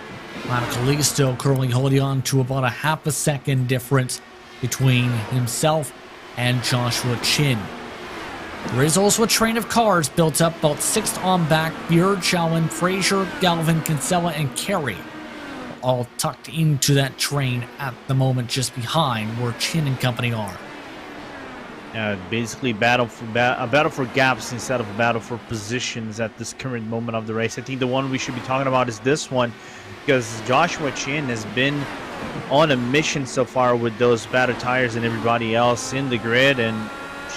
Lana Kalisto currently holding on to about a half a second difference between himself and Joshua Chin. There is also a train of cars built up about sixth on back. Beard, Shaolin, Frazier, Galvin, Kinsella, and Kerry all tucked into that train at the moment, just behind where Chin and company are. Basically a battle for gaps instead of a battle for positions at this current moment of the race. I think the one we should be talking about is this one, because Joshua Chin has been on a mission so far with those battered tires and everybody else in the grid and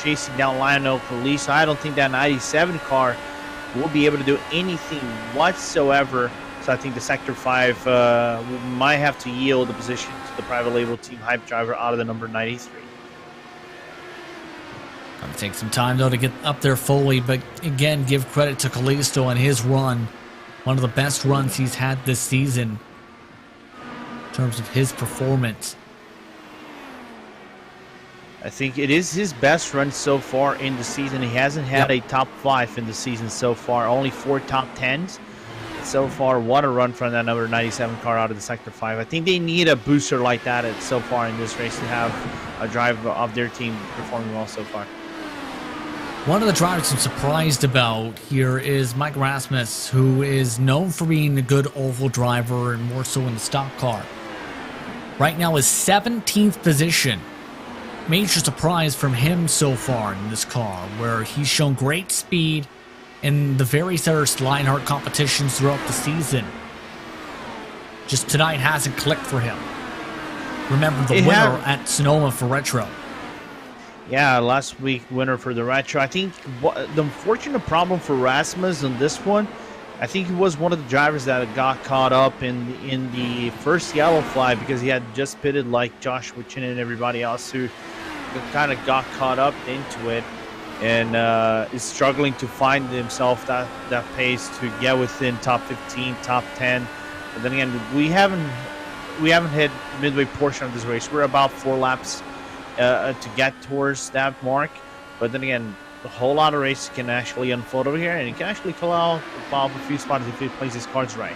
chasing down Lionel Police. I don't think that 97 car will be able to do anything whatsoever. So I think the Sector 5 might have to yield the position to the private label team hype driver out of the number 93. Gonna take some time though to get up there fully, but again, give credit to Kalisto and his run. One of the best runs he's had this season in terms of his performance. I think it is his best run so far in the season. He hasn't had a top 5 in the season so far, only 4 top 10s. So far, what a run from that number 97 car out of the Sector 5. I think they need a booster like that so far in this race to have a driver of their team performing well so far. One of the drivers I'm surprised about here is Mike Rasmus, who is known for being a good oval driver and more so in the stock car. Right now is 17th position. Major surprise from him so far in this car, where he's shown great speed in the various other Lionheart competitions throughout the season. Just tonight hasn't clicked for him. Remember the winner at Sonoma for Retro. Yeah, last week winner for the Retro. I think the unfortunate problem for Rasmus on this one, I think he was one of the drivers that got caught up in the first yellow flag because he had just pitted like Joshua Chin and everybody else who kind of got caught up into it and is struggling to find himself that pace to get within top 15, top 10. But then again, we haven't hit midway portion of this race. We're about 4 laps to get towards that mark. But then again, a whole lot of races can actually unfold over here, and it can actually pull out a few spots if he plays his cards right.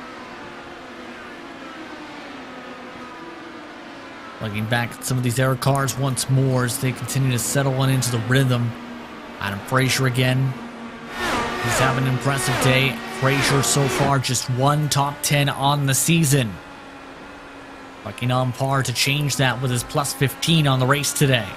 Looking back at some of these air cars once more as they continue to settle on into the rhythm. Adam Frazier again. He's having an impressive day. Frazier so far just 1 top 10 on the season. Looking on par to change that with his plus 15 on the race today.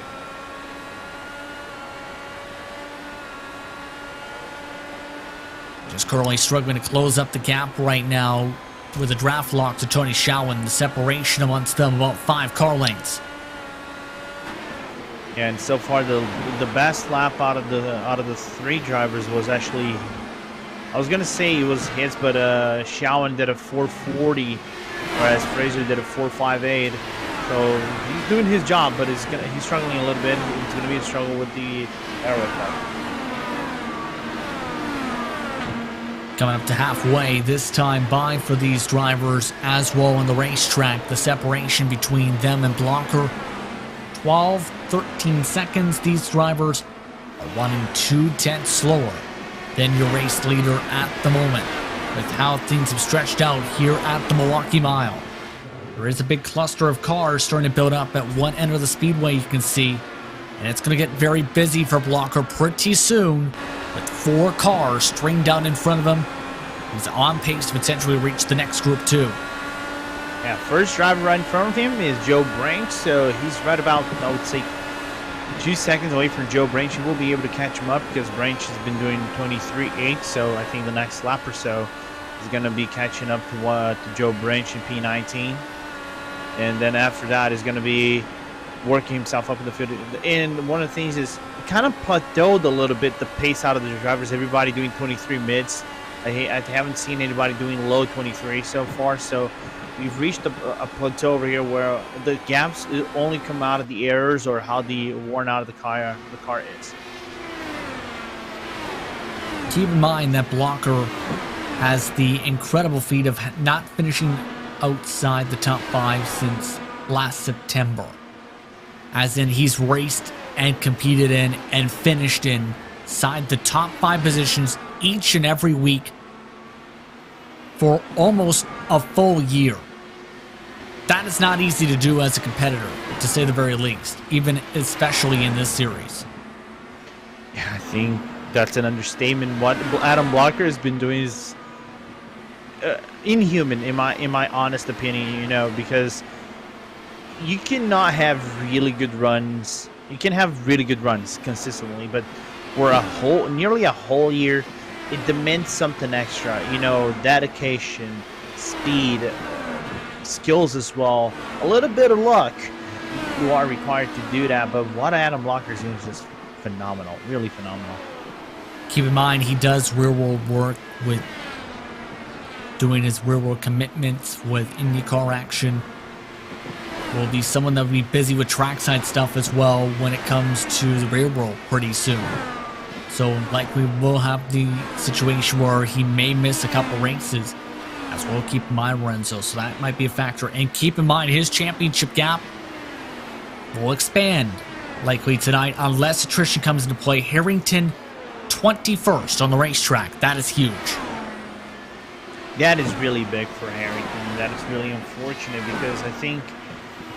Just currently struggling to close up the gap right now with a draft lock to Tony Shaolin. The separation amongst them about 5 car lengths. Yeah, and so far the best lap out of the 3 drivers was actually, I was gonna say it was his, but Shaolin did a 440, whereas Fraser did a 458. So he's doing his job, but he's struggling a little bit. It's gonna be a struggle with the aero car. Coming up to halfway this time by for these drivers as well on the racetrack. The separation between them and Blocker, 12, 13 seconds. These drivers are 1 2/10 slower than your race leader at the moment. With how things have stretched out here at the Milwaukee Mile. There is a big cluster of cars starting to build up at one end of the speedway, you can see. And it's going to get very busy for Blocker pretty soon. With 4 cars stringed down in front of him. He's on pace to potentially reach the next group 2. Yeah, first driver right in front of him is Joe Branch, so he's right about, I would say, 2 seconds away from Joe Branch. He will be able to catch him up because Branch has been doing 23.8, so I think the next lap or so is going to be catching up to Joe Branch in P19. And then after that is going to be working himself up in the field. And one of the things is it kind of plateaued a little bit, the pace out of the drivers. Everybody doing 23 mids. I haven't seen anybody doing low 23 so far, so we've reached a plateau over here where the gaps only come out of the errors or how the worn out of the car is. Keep in mind that Blocker has the incredible feat of not finishing outside the top 5 since last September. As in, he's raced and competed in and finished inside the top 5 positions each and every week for almost a full year. That is not easy to do as a competitor, to say the very least, even especially in this series. Yeah, I think that's an understatement. What Adam Blocker has been doing is inhuman, in my honest opinion. You know, because you cannot have really good runs. You can have really good runs consistently, but for nearly a whole year, it demands something extra. You know, dedication, speed, skills as well, a little bit of luck. You are required to do that, but what Adam Blocker is doing is just phenomenal, really phenomenal. Keep in mind, he does real-world work with doing his real-world commitments with IndyCar action. Will be someone that will be busy with trackside stuff as well when it comes to the real world pretty soon. So likely we'll have the situation where he may miss a couple races as well. Keep in mind, Lorenzo, so that might be a factor. And keep in mind, his championship gap will expand likely tonight unless attrition comes into play. Harrington 21st on the racetrack. That is huge. That is really big for Harrington. That is really unfortunate because I think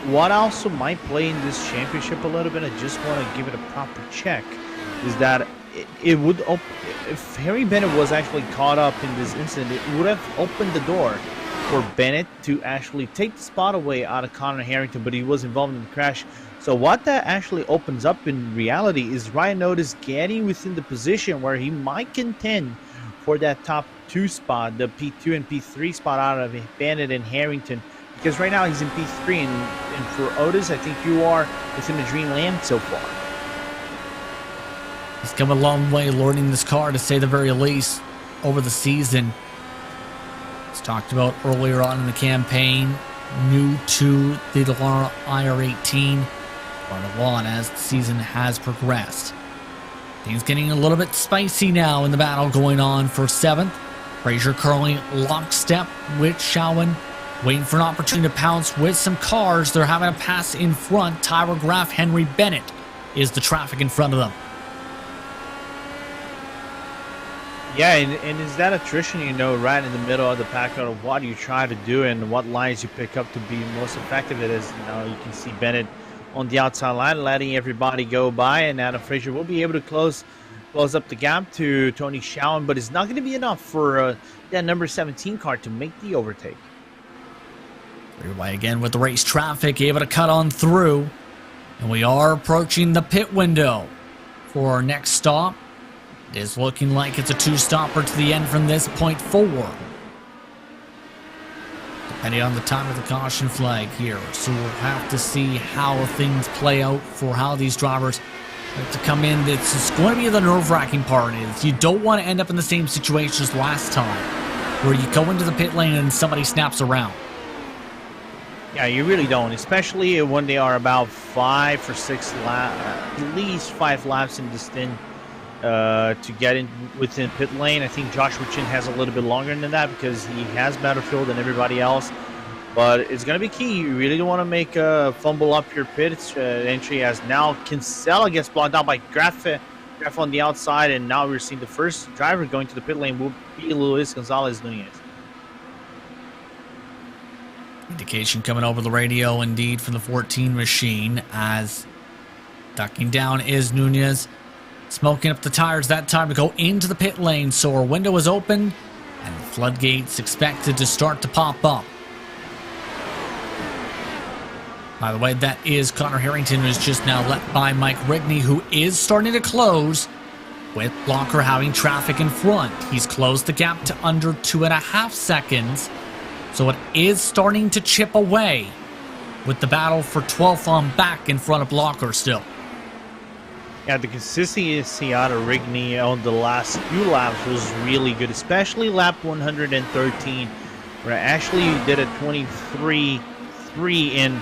what also might play in this championship a little bit, I just want to give it a proper check, is that it would if Harry Bennett was actually caught up in this incident, it would have opened the door for Bennett to actually take the spot away out of Connor Harrington, but he was involved in the crash. So what that actually opens up in reality is Ryan Otis getting within the position where he might contend for that top 2 spot, the P2 and P3 spot out of Bennett and Harrington. Because right now he's in P3, and for Otis, I think you are within the dreamland so far. He's come a long way learning this car, to say the very least, over the season. As talked about earlier on in the campaign, new to the DeLauer IR18, learned a lot as the season has progressed. Things getting a little bit spicy now in the battle going on for 7th. Frazier currently lockstep with Shawan, waiting for an opportunity to pounce with some cars. They're having a pass in front. Tyler Graff, Henry Bennett is the traffic in front of them. Yeah, and is that attrition, you know, right in the middle of the pack of what you try to do and what lines you pick up to be most effective? It is, you know, you can see Bennett on the outside line letting everybody go by, and Adam Frazier will be able to close up the gap to Tony Shawan, but it's not going to be enough for that number 17 car to make the overtake. Reaway again with the race traffic, able to cut on through. And we are approaching the pit window for our next stop. It is looking like it's a 2-stopper to the end from this point forward, depending on the time of the caution flag here. So we'll have to see how things play out for how these drivers have to come in. It's going to be the nerve-wracking part. Is you don't want to end up in the same situation as last time, where you go into the pit lane and somebody snaps around. Yeah, you really don't, especially when they are about 5 or 6 laps, at least 5 laps in the stint to get in within pit lane. I think Joshua Chin has a little bit longer than that because he has better fuel than everybody else. But it's going to be key. You really don't want to make a fumble up your pit entry, as now Kinsella gets blocked out by Graff on the outside, and now we're seeing the first driver going to the pit lane will be Luis Gonzalez Nunez. Indication coming over the radio indeed from the 14 machine, as ducking down is Nunez, smoking up the tires that time to go into the pit lane. So our window is open and the floodgates expected to start to pop up. By the way, that is Connor Harrington, who is just now left by Mike Rigney, who is starting to close with Blocker having traffic in front. He's closed the gap to under 2.5 seconds. So it is starting to chip away with the battle for 12th on back in front of Blocker still. Yeah, the consistency out of Rigney on the last few laps was really good, especially lap 113, where Ashley did a 23.3 and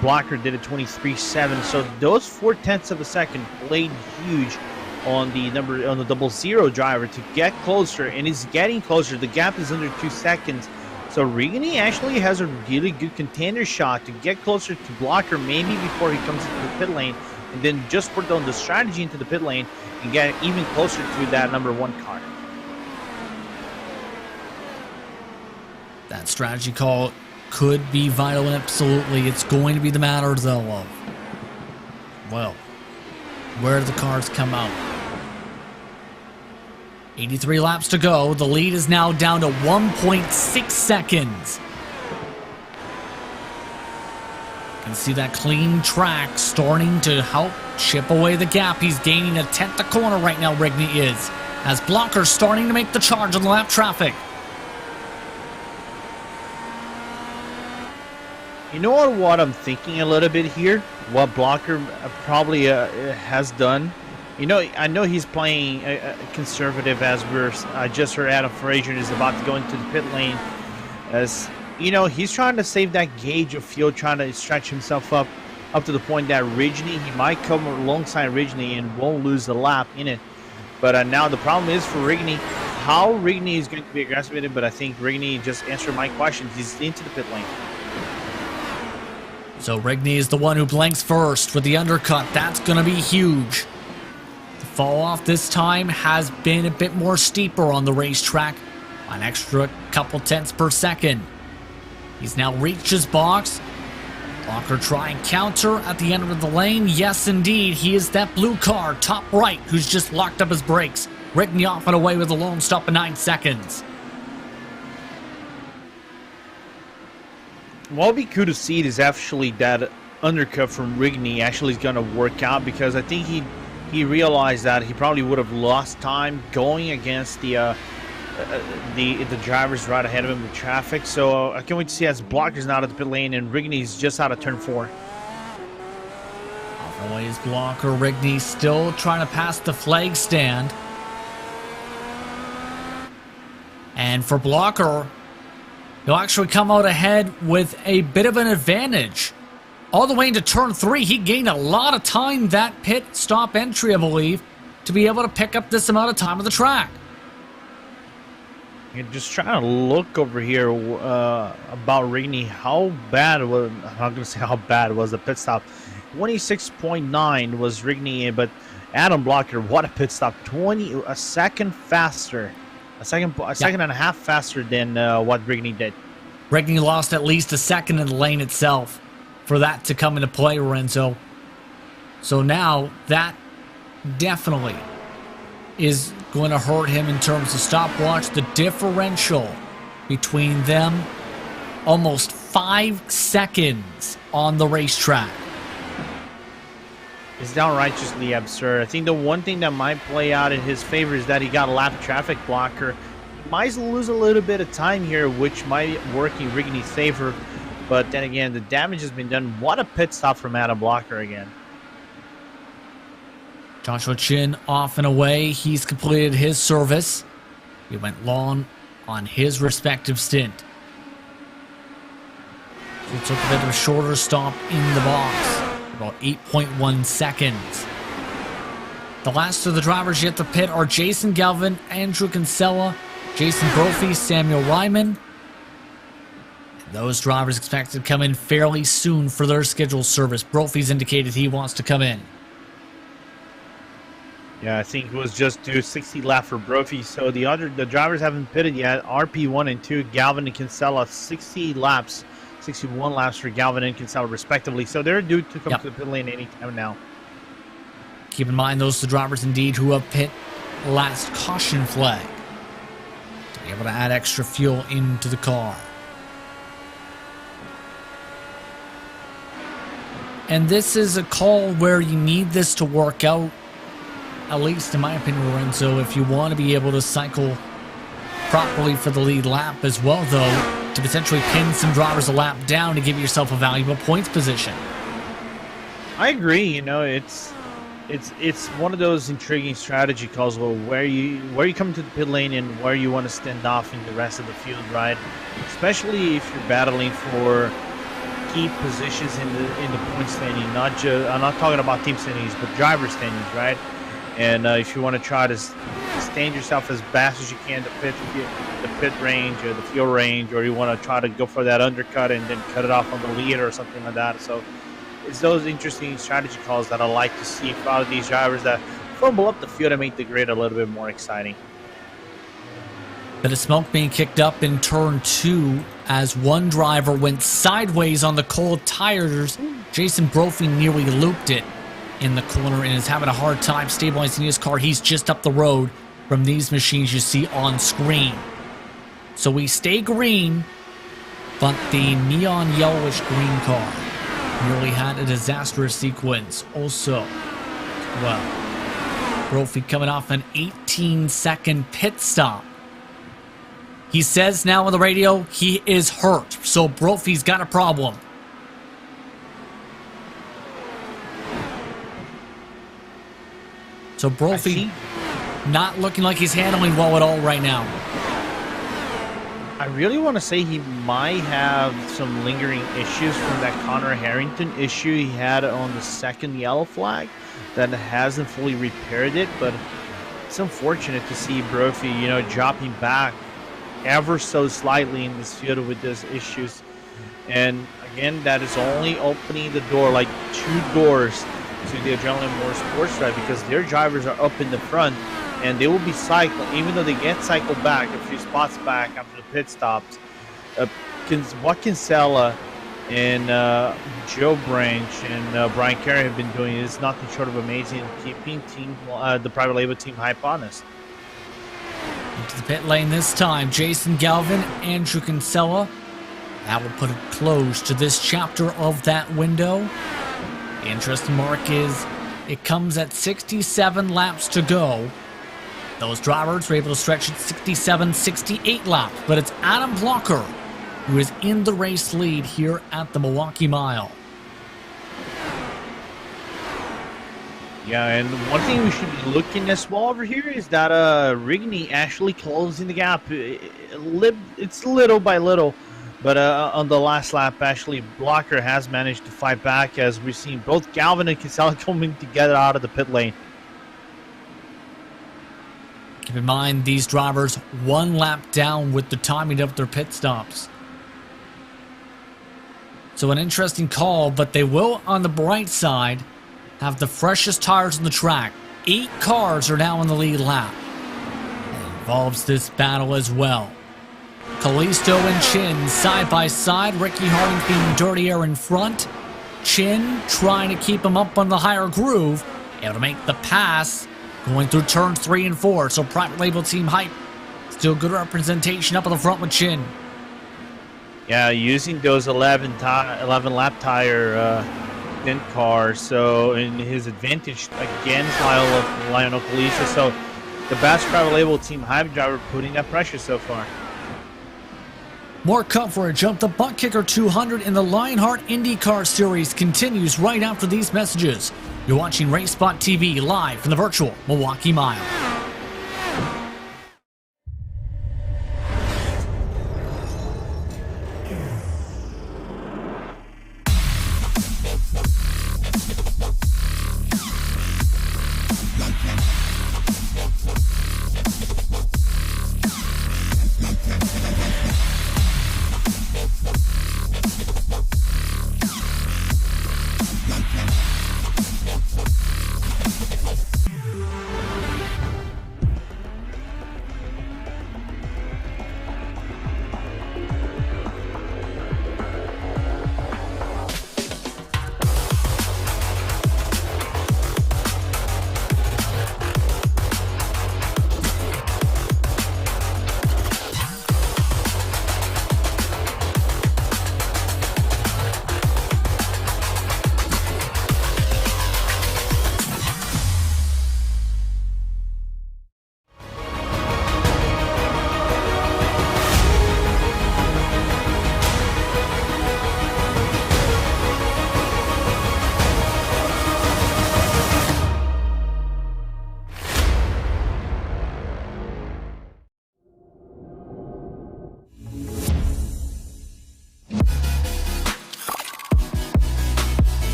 Blocker did a 23.7. So those 0.4 of a second played huge on the 00 driver to get closer, and is getting closer. The gap is under 2 seconds. So Rigney actually has a really good contender shot to get closer to Blocker, maybe before he comes into the pit lane, and then just work on the strategy into the pit lane and get even closer to that number 1 car. That strategy call could be vital, absolutely. It's going to be the matter, though, of, well, where do the cars come out? 83 laps to go. The lead is now down to 1.6 seconds. You can see that clean track starting to help chip away the gap. He's gaining a 10th a corner right now, Rigney is, as Blocker's starting to make the charge on the lap traffic. You know what I'm thinking a little bit here? What Blocker probably has done. You know, I know he's playing conservative, as I just heard Adam Frazier is about to go into the pit lane. As you know, he's trying to save that gauge of fuel, trying to stretch himself up to the point that Rigney, he might come alongside Rigney and won't lose a lap in it. But now the problem is for Rigney, how Rigney is going to be aggressive with it. But I think Rigney just answered my question. He's into the pit lane. So Rigney is the one who blanks first with the undercut. That's going to be huge. The fall off this time has been a bit more steeper on the racetrack, an extra couple tenths per second. He's now reached his box. Blocker trying counter at the end of the lane. Yes, indeed, he is that blue car, top right, who's just locked up his brakes. Rigney off and away with a lone stop of 9 seconds. What would be cool to see is actually that undercut from Rigney actually is going to work out, because I think he realized that he probably would have lost time going against the drivers right ahead of him with traffic. So I can't wait to see as Blocker's not at the pit lane and Rigney's just out of turn 4. Off away is Blocker. Rigney still trying to pass the flag stand. And for Blocker, he'll actually come out ahead with a bit of an advantage. All the way into turn 3, he gained a lot of time that pit stop entry, I believe, to be able to pick up this amount of time on the track. You're just trying to look over here about Rigney. How bad was, I'm not going to say how bad was the pit stop. 26.9 was Rigney, but Adam Blocker, what a pit stop. A second faster. A second and a half faster than what Rigney did. Rigney lost at least a second in the lane itself for that to come into play, Lorenzo. So now that definitely is going to hurt him in terms of stopwatch. The differential between them, almost 5 seconds on the racetrack. It's downrightly absurd. I think the one thing that might play out in his favor is that he got a lap traffic blocker. He might lose a little bit of time here, which might work in Rigney's favor. But then again, the damage has been done. What a pit stop from Adam Blocker again. Joshua Chin off and away. He's completed his service. He went long on his respective stint. So took a bit of a shorter stop in the box. About 8.1 seconds. The last of the drivers yet to pit are Jason Galvin, Andrew Kinsella, Jason Brophy, Samuel Ryman. And those drivers expected to come in fairly soon for their scheduled service. Brophy's indicated he wants to come in. Yeah, I think it was just due 60 lap for Brophy. So the drivers haven't pitted yet. RP1 and 2, Galvin and Kinsella, 61 laps for Galvin and Kinsella respectively. So they're due to come to the pit lane anytime now. Keep in mind those are the drivers indeed who have pit last caution flag to be able to add extra fuel into the car. And this is a call where you need this to work out, at least in my opinion, Lorenzo, if you want to be able to cycle properly for the lead lap as well, though, to potentially pin some drivers a lap down to give yourself a valuable points position. I agree. You know, it's It's one of those intriguing strategy calls where you come to the pit lane and where you want to stand off in the rest of the field, right? Especially if you're battling for key positions in the point standing. I'm not talking about team standings, but driver standings, right? And if you want to try to stand yourself as fast as you can to the pit range or the fuel range, or you want to try to go for that undercut and then cut it off on the lead or something like that. So it's those interesting strategy calls that I like to see out of these drivers that fumble up the field and make the grid a little bit more exciting. Bit of smoke being kicked up in turn 2 as one driver went sideways on the cold tires. Jason Brophy nearly looped it in the corner and is having a hard time stabilizing his car. He's just up the road from these machines you see on screen. So we stay green, but the neon yellowish green car nearly had a disastrous sequence also. Well, Brophy coming off an 18-second pit stop. He says now on the radio he is hurt, so Brophy's got a problem. So Brophy not looking like he's handling well at all right now. I really want to say he might have some lingering issues from that Connor Harrington issue he had on the second yellow flag that hasn't fully repaired it, but it's unfortunate to see Brophy, dropping back ever so slightly in this field with those issues. And again, that is only opening the door, like 2 doors to the Adrenaline Motorsports Drive, because their drivers are up in the front and they will be cycling, even though they get cycled back a few spots back after the pit stops. What Kinsella and Joe Branch and Brian Carey have been doing is nothing short of amazing, keeping the private label team hype honest. Into the pit lane this time, Jason Galvin, Andrew Kinsella. That will put a close to this chapter of that window. The interesting mark is it comes at 67 laps to go. Those drivers were able to stretch it 67, 68 laps, but it's Adam Blocker who is in the race lead here at the Milwaukee Mile. Yeah, and one thing we should be looking as well over here is that Rigney actually closing the gap. It's little by little, but on the last lap, actually, Blocker has managed to fight back as we've seen both Galvin and Kinsella coming together out of the pit lane. Keep in mind, these drivers 1 lap down with the timing of their pit stops. So an interesting call, but they will, on the bright side, have the freshest tires on the track. 8 cars are now in the lead lap. It involves this battle as well. Kalisto and Chin side by side. Ricky Harding being dirty air in front. Chin trying to keep him up on the higher groove. Able to make the pass going through turns 3 and 4. So private label team hype. Still good representation up on the front with Chin. Yeah, using those 11 lap tire thin cars, so in his advantage against Lionel Kalisto. So the best private label team hype driver putting that pressure so far. More coverage of the ButtKicker 200 in the Lionheart IndyCar Series continues right after these messages. You're watching RaceSpot TV live from the virtual Milwaukee Mile.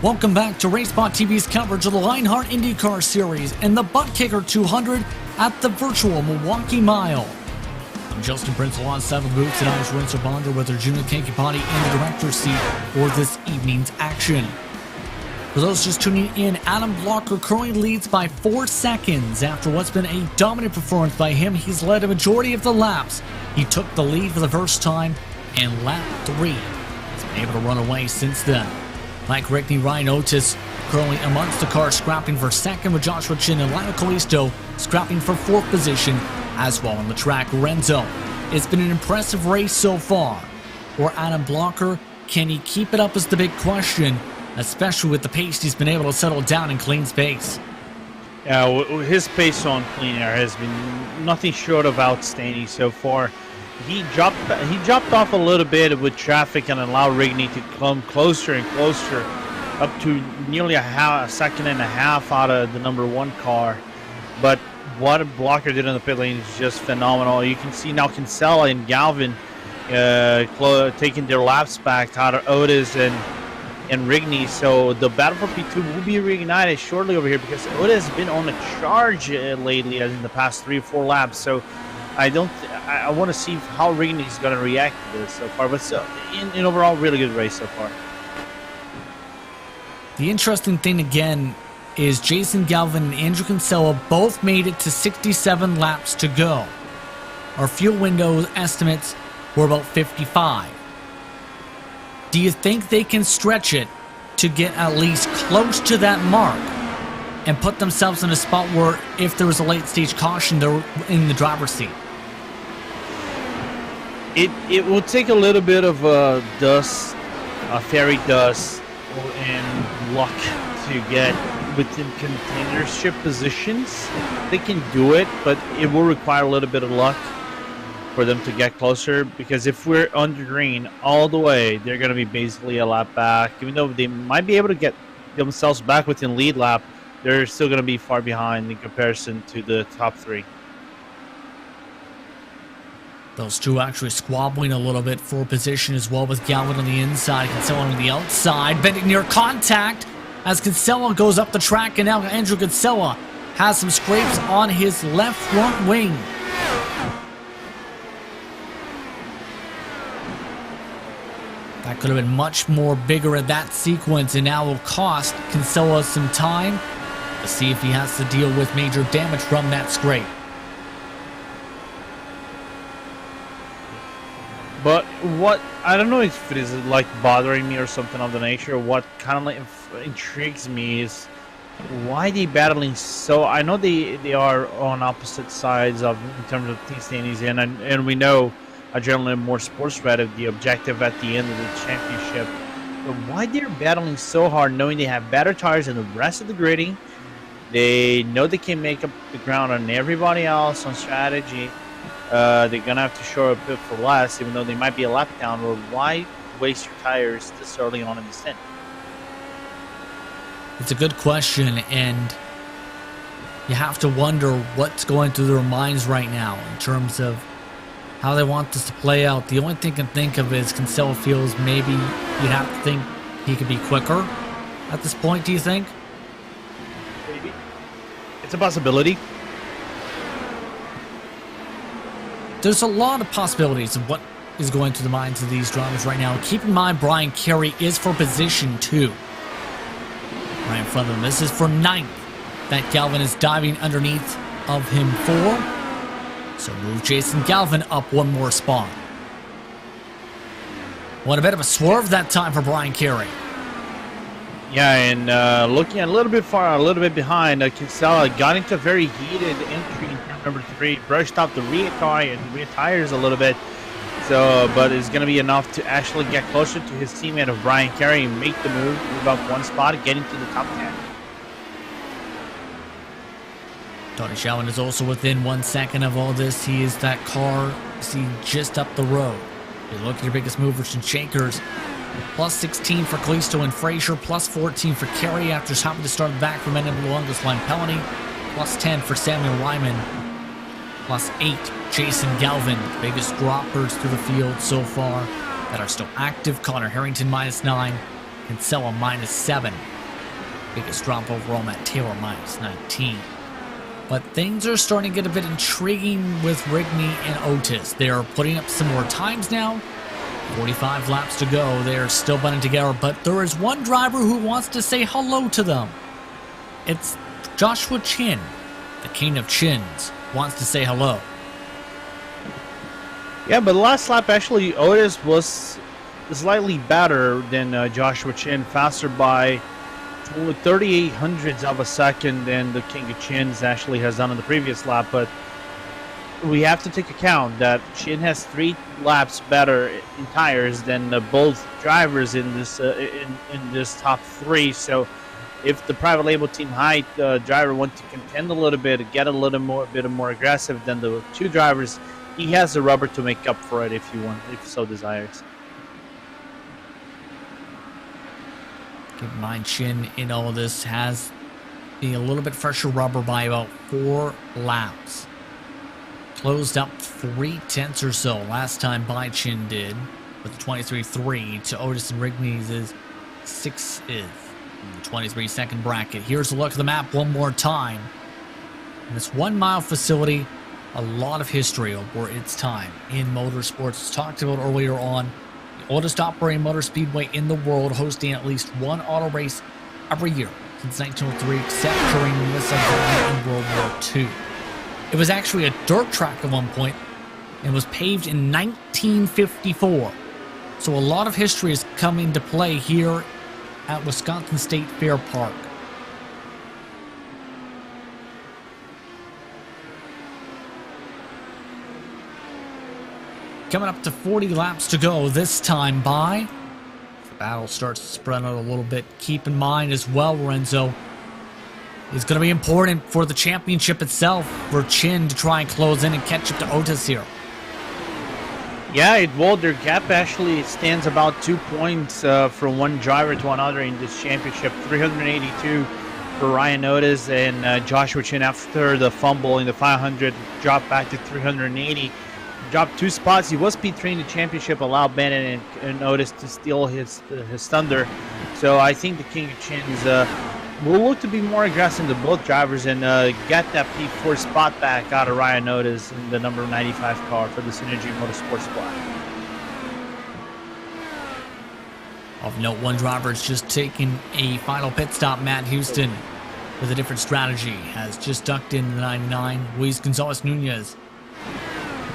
Welcome back to RaceBot TV's coverage of the Lionheart IndyCar Series and the ButtKicker 200 at the virtual Milwaukee Mile. I'm Justin Prince on 7 Boots and Irish Rinser Bonder with Arjuna Kankipati in the director's seat for this evening's action. For those just tuning in, Adam Blocker currently leads by 4 seconds. After what's been a dominant performance by him, he's led a majority of the laps. He took the lead for the first time in lap 3. He's been able to run away since then. Mike Rickney, Ryan Otis currently amongst the cars, scrapping for second, with Joshua Chin and Lionel Callisto scrapping for 4th position as well on the track. Renzo, it's been an impressive race so far. For Adam Blocker, can he keep it up is the big question, especially with the pace he's been able to settle down in clean space. Yeah, his pace on clean air has been nothing short of outstanding so far. He dropped off a little bit with traffic and allowed Rigney to come closer and closer, up to nearly a second and a half out of the number 1 car. But what Blocker did in the pit lane is just phenomenal. You can see now Kinsella and Galvin taking their laps back out of Otis and Rigney. So the battle for P2 will be reignited shortly over here, because Otis has been on a charge lately, as in the past 3 or 4 laps. So I want to see how Rigney is going to react to this so far. But in overall, really good race so far. The interesting thing again is Jason Galvin and Andrew Kinsella both made it to 67 laps to go. Our fuel window estimates were about 55. Do you think they can stretch it to get at least close to that mark and put themselves in a spot where if there was a late stage caution, they're in the driver's seat? It will take a little bit of dust, fairy dust, and luck to get within contendership positions. They can do it, but it will require a little bit of luck for them to get closer, because if we're under green all the way, they're going to be basically a lap back. Even though they might be able to get themselves back within lead lap, they're still going to be far behind in comparison to the top 3. Those two actually squabbling a little bit for position as well, with Galvin on the inside, Kinsella on the outside, bending near contact as Kinsella goes up the track, and now Andrew Kinsella has some scrapes on his left front wing. That could have been much more bigger at that sequence, and now will cost Kinsella some time to see if he has to deal with major damage from that scrape. But what, I don't know if it is like bothering me or something of the nature. What kind of like intrigues me is why they battling so. I know they are on opposite sides of in terms of team standings, and we know generally more sports read the objective at the end of the championship. But why they're battling so hard, knowing they have better tires than the rest of the grading? They know they can make up the ground on everybody else on strategy. They're going to have to show up a bit for less, even though they might be a lap down. Well, why waste your tires this early on in the stint? It's a good question, and you have to wonder what's going through their minds right now in terms of how they want this to play out. The only thing I can think of is Kinsella feels maybe you'd have to think he could be quicker at this point, do you think? Maybe. It's a possibility. There's a lot of possibilities of what is going through the minds of these drivers right now. Keep in mind, Brian Carey is for position 2. Right in front of him. This is for 9th. That Galvin is diving underneath of him for. So move Jason Galvin up 1 more spot. What a bit of a swerve that time for Brian Carey. Yeah, and looking a little bit far, a little bit behind, Kinsella got into a very heated entry in turn number 3, brushed off the rear tires a little bit. So, but it's going to be enough to actually get closer to his teammate of Brian Carey and make the move up 1 spot, getting to the top 10. Tony Shalvin is also within 1 second of all this. He is that car seen just up the road. You look at your biggest movers and shakers. Plus 16 for Callisto and Frazier. Plus 14 for Carey after having to start back from end of the longest line penalty. Plus 10 for Samuel Ryman. Plus 8, Jason Galvin. Biggest droppers through the field so far that are still active. Connor Harrington -9. Kinsella -7. Biggest drop overall, Matt Taylor minus 19. But things are starting to get a bit intriguing with Rigney and Otis. They're putting up some more times now. 45 laps to go. They're still butting together, but there is one driver who wants to say hello to them. It's Joshua Chin, the king of chins, wants to say hello. Yeah, but the last lap, actually, Otis was slightly better than Joshua Chin, faster by 38 hundredths of a second than the king of chins actually has done in the previous lap. But we have to take account that Chin has 3 laps better in tires than both drivers in this top 3. So if the private label team height driver wants to contend a little bit, get a little more aggressive than the 2 drivers, he has the rubber to make up for it if so desires. Keep in mind, Chin in all of this has a little bit fresher rubber by about 4 laps. Closed up 3/10 or so last time by Chin did, with the 23.3 to Otis and Rigney's is 6 is in the 23 second bracket. Here's a look at the map one more time. And this 1 mile facility, a lot of history over its time in motorsports. As talked about earlier on, the oldest operating motor speedway in the world, hosting at least one auto race every year since 1903, except during this event in World War II. It was actually a dirt track at one point and was paved in 1954. So a lot of history is coming to play here at Wisconsin State Fair Park. Coming up to 40 laps to go this time by. The battle starts to spread out a little bit. Keep in mind as well, Lorenzo, it's going to be important for the championship itself for Chin to try and close in and catch up to Otis here. Yeah, their gap actually stands about 2 points from one driver to another in this championship. 382 for Ryan Otis, and Joshua Chin, after the fumble in the 500, dropped back to 380. Dropped 2 spots. He was P3 in the championship, allowed Bennett and Otis to steal his thunder. So I think the King of Chins will look to be more aggressive to both drivers and get that P4 spot back out of Ryan Otis in the number 95 car for the Synergy Motorsports squad. Of note, one driver is just taking a final pit stop. Matt Houston, with a different strategy, has just ducked in the 99. Luis Gonzalez Nunez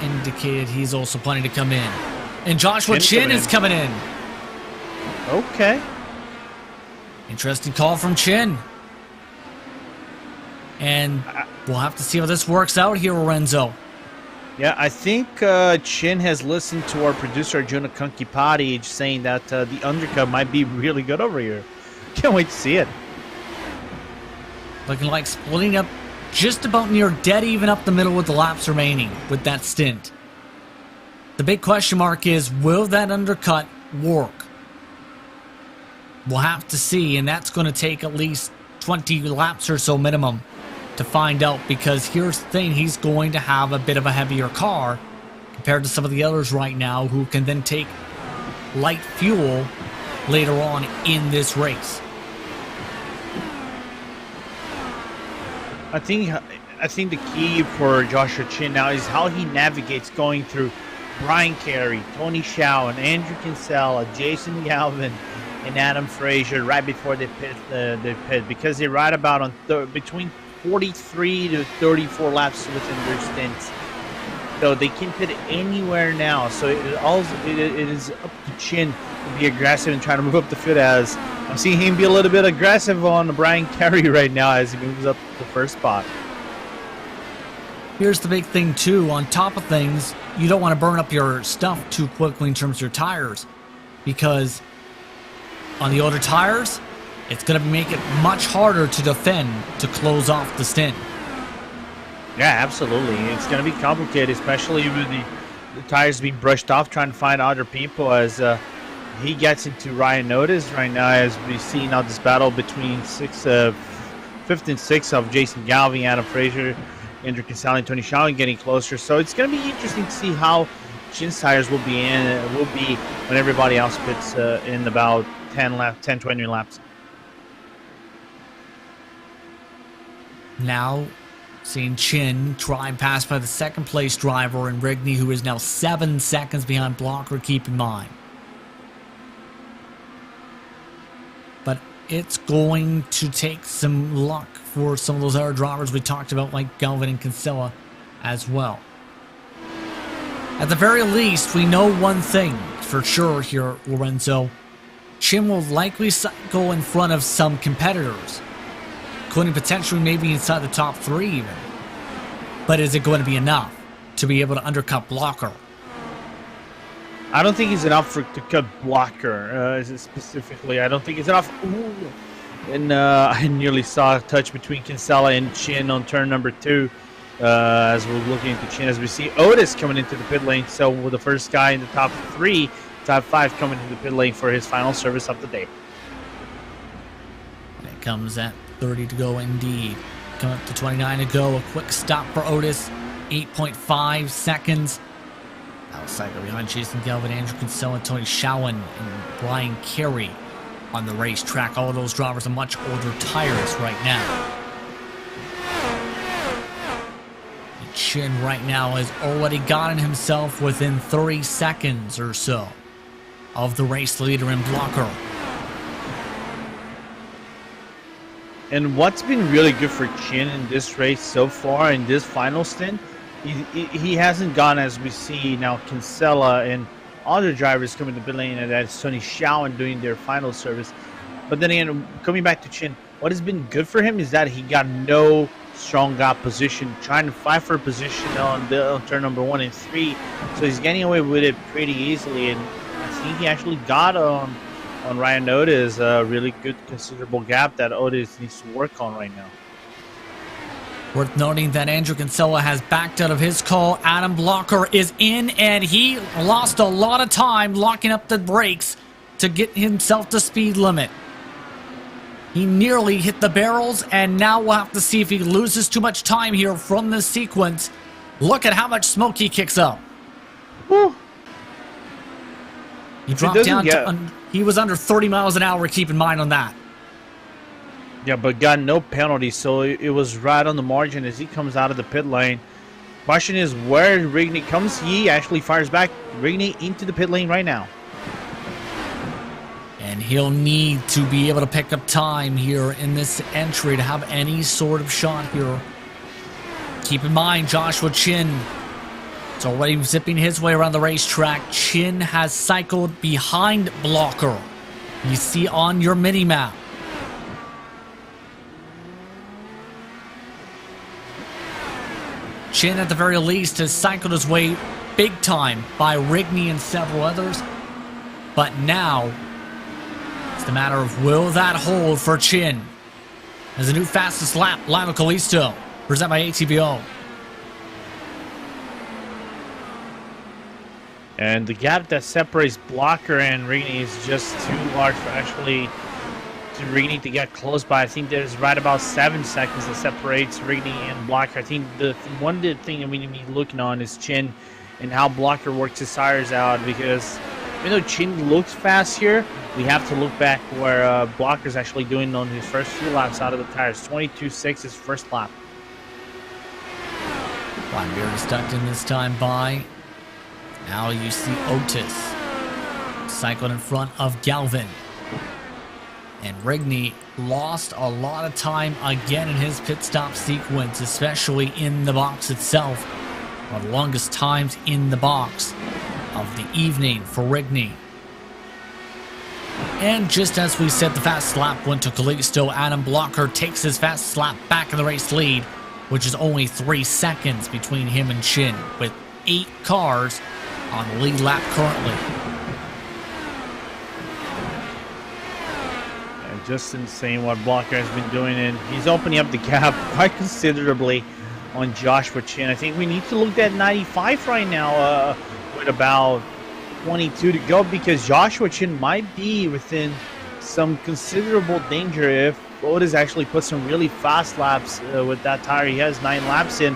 indicated he's also planning to come in. And Joshua Chin is coming in. Okay. Interesting call from Chin. And we'll have to see how this works out here, Lorenzo. Yeah, I think Chin has listened to our producer, Arjuna Kankipati, saying that the undercut might be really good over here. Can't wait to see it. Looking like splitting up just about near dead even up the middle with the laps remaining with that stint. The big question mark is, will that undercut work? We'll have to see, and that's going to take at least 20 laps or so minimum to find out, because here's the thing, he's going to have a bit of a heavier car compared to some of the others right now who can then take light fuel later on in this race. I think the key for Joshua Chin now is how he navigates going through Brian Carey, Tony Shaw, and Andrew Kinsella, Jason Galvin, and Adam Frazier right before they pit, because they ride about on between 43 to 34 laps within their stints. So they can pit anywhere now. So it is up to Chin to be aggressive and try to move up the field, as I'm seeing him be a little bit aggressive on Brian Carey right now as he moves up to the first spot. Here's the big thing too, on top of things, you don't want to burn up your stuff too quickly in terms of your tires, because on the older tires, it's going to make it much harder to defend to close off the stint. Yeah, absolutely. It's going to be complicated, especially with the tires being brushed off, trying to find other people as he gets into Ryan Otis right now, as we see now this battle between 5th and 6th of Jason Galvin, Adam Frazier, Andrew Kinsella, and Tony Shaw getting closer. So it's going to be interesting to see how Chin's tires will be when everybody else pits in about 10, 20 laps. Now, seeing Chin try and pass by the second place driver and Rigney, who is now 7 seconds behind Blocker, keep in mind. But it's going to take some luck for some of those other drivers we talked about, like Galvin and Kinsella as well. At the very least, we know one thing for sure here, Lorenzo. Chin will likely go in front of some competitors, including potentially maybe inside the top 3 even. But is it going to be enough to be able to undercut Blocker? I don't think it's enough to cut Blocker specifically. I don't think it's enough. Ooh. And I nearly saw a touch between Kinsella and Chin on turn number 2 as we're looking into Chin. As we see Otis coming into the pit lane. So with the first guy in the top 3, top 5 coming into the pit lane for his final service of the day. And it comes at 30 to go indeed. Coming up to 29 to go. A quick stop for Otis. 8.5 seconds. Outside behind Jason Galvin, Andrew Kinsella, Tony Schowen, and Brian Carey on the racetrack. All of those drivers are much older tires right now. And Chin right now has already gotten himself within 30 seconds or so of the race leader in Blocker. And what's been really good for Chin in this race so far, in this final stint, he hasn't gone, as we see now, Kinsella and other drivers coming to pit lane, and that's Tony Schowen doing their final service. But then again, coming back to Chin, what has been good for him is that he got no strong gap position, trying to fight for a position on turn number 1 and 3. So he's getting away with it pretty easily, and I think he actually got on Ryan Otis a really good, considerable gap that Otis needs to work on right now. Worth noting that Andrew Kinsella has backed out of his call. Adam Blocker is in, and he lost a lot of time locking up the brakes to get himself to speed limit. He nearly hit the barrels, and now we'll have to see if he loses too much time here from this sequence. Look at how much smoke he kicks up. Whew. He dropped down to he was under 30 miles an hour, keep in mind on that. Yeah, but got no penalty, so it was right on the margin as he comes out of the pit lane. Question is where Rigney comes. He actually fires back Rigney into the pit lane right now. And he'll need to be able to pick up time here in this entry to have any sort of shot here. Keep in mind, Joshua Chin is already zipping his way around the racetrack. Chin has cycled behind Blocker. You see on your mini-map. Chin, at the very least, has cycled his way big time by Rigney and several others. But now, it's the matter of will that hold for Chin. As a new fastest lap, Lionel Kalisto, presented by ATVO. And the gap that separates Blocker and Rigney is just too large for actually Rigney to get close by. I think there's right about 7 seconds that separates Rigney and Blocker. I think the thing that we need to be looking on is Chin and how Blocker works his tires out, because even though Chin looks fast here, we have to look back where Blocker's actually doing on his first few laps out of the tires. 22.6 his first lap. Ron Beard is ducked in this time by. Now you see Otis cycled in front of Galvin. And Rigney lost a lot of time again in his pit stop sequence, especially in the box itself. One of the longest times in the box of the evening for Rigney. And just as we said, the fast lap went to Kalisto. Adam Blocker takes his fast lap back in the race lead, which is only 3 seconds between him and Chin, with 8 cars on the lead lap currently. Just insane what Blocker has been doing, and he's opening up the gap quite considerably on Joshua Chin. I think we need to look at 95 right now with about 22 to go, because Joshua Chin might be within some considerable danger if Otis actually puts some really fast laps with that tire. He has 9 laps in,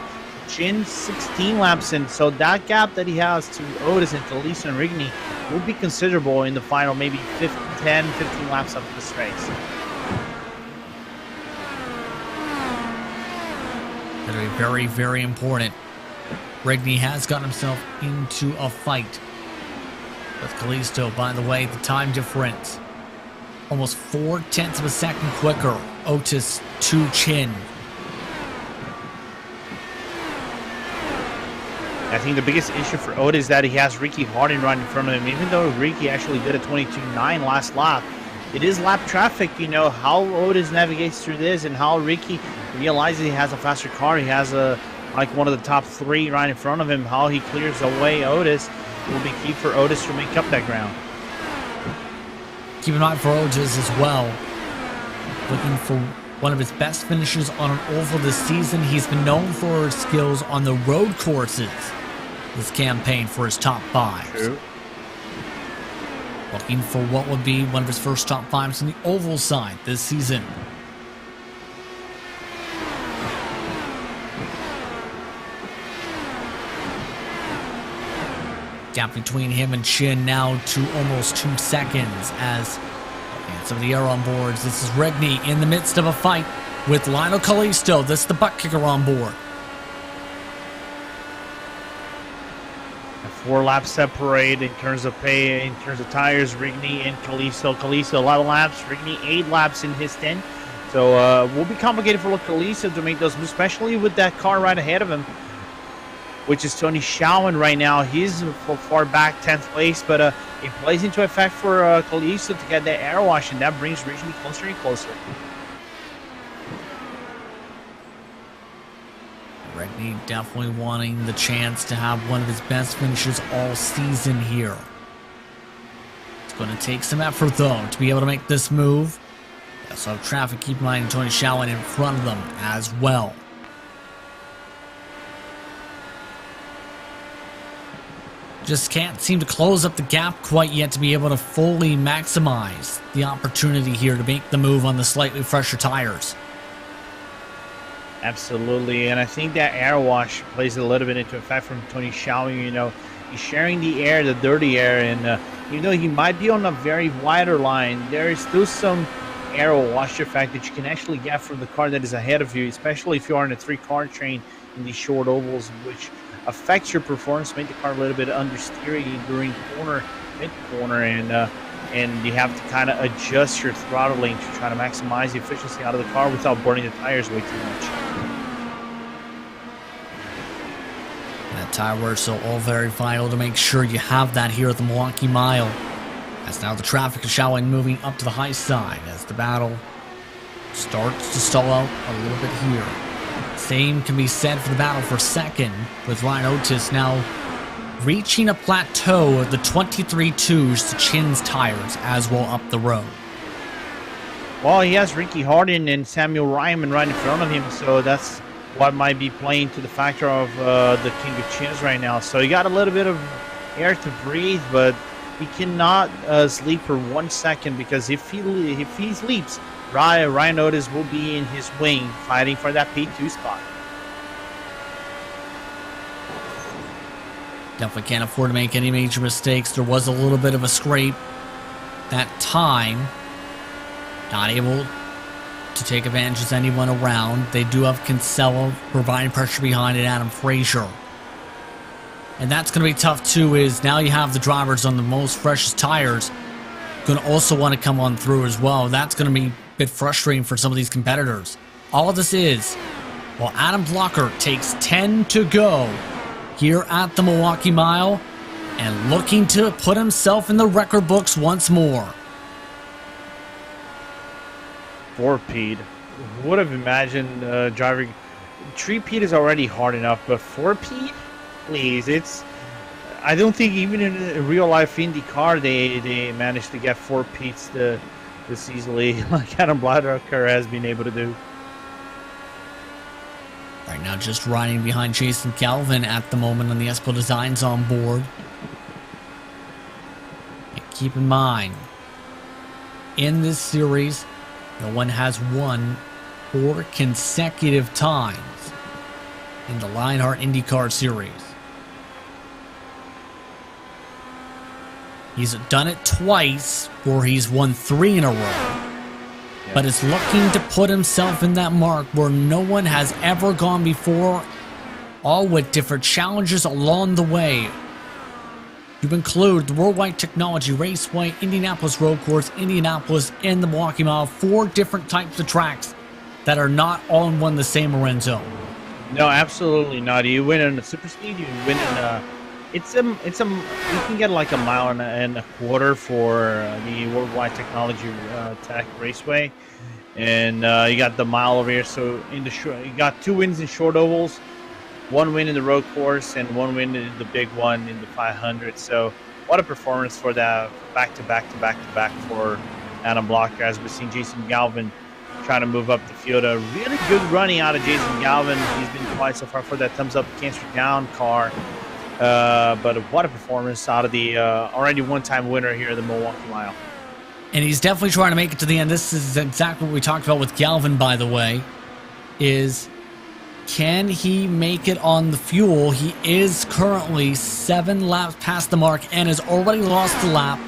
Chin 16 laps in, so that gap that he has to Otis and to Lisa and Rigney will be considerable in the final, maybe 10, 15 laps of this race. That'll be very, very important. Rigney has got himself into a fight with Kalisto. By the way, the time difference, almost 0.4 of a second quicker. Otis to Chin. I think the biggest issue for Otis is that he has Ricky Harding right in front of him. Even though Ricky actually did a 22.9 last lap, it is lap traffic. You know how Otis navigates through this and how Ricky realizes he has a faster car. He has like one of the top 3 right in front of him. How he clears away Otis will be key for Otis to make up that ground. Keep an eye for Otis as well. Looking for one of his best finishes on an oval this season. He's been known for his skills on the road courses this campaign for his top 5s. True. Looking for what would be one of his first top 5s on the oval side this season. Gap between him and Chin now to almost 2 seconds as some of the air on boards. This is Rigney in the midst of a fight with Lionel Kalisto. This is the ButtKicker on board. 4 laps separate in terms of pay, in terms of tires, Rigney and Kalisto. Kalisto, a lot of laps. Rigney, 8 laps in his 10. So will be complicated for Kalisto to make those moves, especially with that car right ahead of him, which is Tony Schauman right now. He's far back, 10th place, but it plays into effect for Kalisto to get that air wash, and that brings Rigney closer and closer. Rigney definitely wanting the chance to have one of his best finishes all season here. It's going to take some effort, though, to be able to make this move. They also have traffic keep in mind, Tony Schauman in front of them as well. Just can't seem to close up the gap quite yet to be able to fully maximize the opportunity here to make the move on the slightly fresher tires. Absolutely, and I think that air wash plays a little bit into effect from Tony Schauman. You know, he's sharing the air, the dirty air, and even though he might be on a very wider line, there is still some air wash effect that you can actually get from the car that is ahead of you, especially if you are in a 3-car train in these short ovals, which affects your performance, make the car a little bit understeery during mid-corner, and you have to kind of adjust your throttling to try to maximize the efficiency out of the car without burning the tires way too much. That tire wear, so all very vital to make sure you have that here at the Milwaukee Mile. As now the traffic is showing moving up to the high side as the battle starts to stall out a little bit here. Same can be said for the battle for second, with Ryan Otis now reaching a plateau of the 23.2s to Chin's tires as well up the road. Well, he has Ricky Harding and Samuel Ryman right in front of him, so that's what might be playing to the factor of the King of Chins right now. So he got a little bit of air to breathe, but he cannot sleep for 1 second, because if he sleeps, Ryan Otis will be in his wing fighting for that P2 spot. Definitely can't afford to make any major mistakes. There was a little bit of a scrape that time. Not able to take advantage of anyone around. They do have Kinsella providing pressure behind it, Adam Frazier. And that's going to be tough too, is now you have the drivers on the most freshest tires going to also want to come on through as well. That's going to be a bit frustrating for some of these competitors. All of this is, while Adam Blocker takes 10 to go here at the Milwaukee Mile and looking to put himself in the record books once more. 4-peat. Would have imagined driving 3-peat is already hard enough, but 4-peat, please. I don't think even in a real life IndyCar they managed to get 4-peats this easily, like Adam Blocker has been able to do. Right now, just riding behind Jason Calvin at the moment on the Espo Designs on board. And keep in mind, in this series, no one has won 4 consecutive times in the Lionheart IndyCar series. He's done it twice, or he's won 3 in a row. but is looking to put himself in that mark where no one has ever gone before, all with different challenges along the way. You include the Worldwide Technology Raceway, Indianapolis Road Course, Indianapolis, and the Milwaukee Mile, 4 different types of tracks that are not all in one the same, Lorenzo. No, absolutely not. You win in a super speed, you win in you can get like a mile and a quarter for the Worldwide Technology Tech Raceway, and you got the mile over here. So in the short, you got 2 wins in short ovals, 1 win in the road course, and 1 win in the big one in the 500. So what a performance for that back to back for Adam Blocker, as we've seen Jason Galvin trying to move up the field. A really good running out of Jason Galvin. He's been quiet so far for that thumbs up cancer down car. But what a performance out of the already one-time winner here at the Milwaukee Mile. And he's definitely trying to make it to the end. This is exactly what we talked about with Galvin, by the way, is can he make it on the fuel? He is currently 7 laps past the mark and has already lost the lap.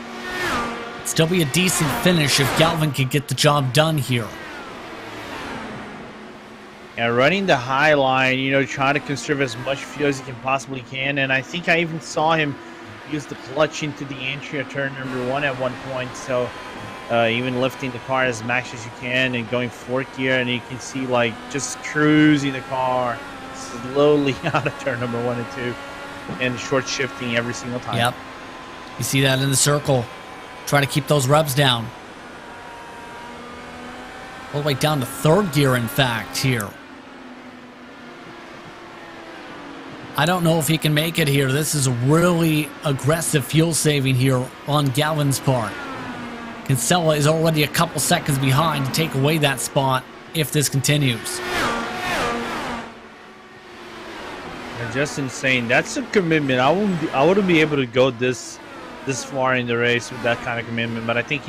It'd still be a decent finish if Galvin could get the job done here. And running the high line, trying to conserve as much fuel as he can possibly can. And I think I even saw him use the clutch into the entry of turn number 1 at one point. So even lifting the car as max as you can and going 4th gear, and you can see like just cruising the car slowly out of turn number 1 and 2 and short shifting every single time. Yep. You see that in the circle. Try to keep those revs down. All the way down to 3rd gear, in fact, here. I don't know if he can make it here. This is a really aggressive fuel saving here on Galvin's part. Kinsella is already a couple seconds behind to take away that spot if this continues. Just insane. That's a commitment. I wouldn't be able to go this far in the race with that kind of commitment. But I think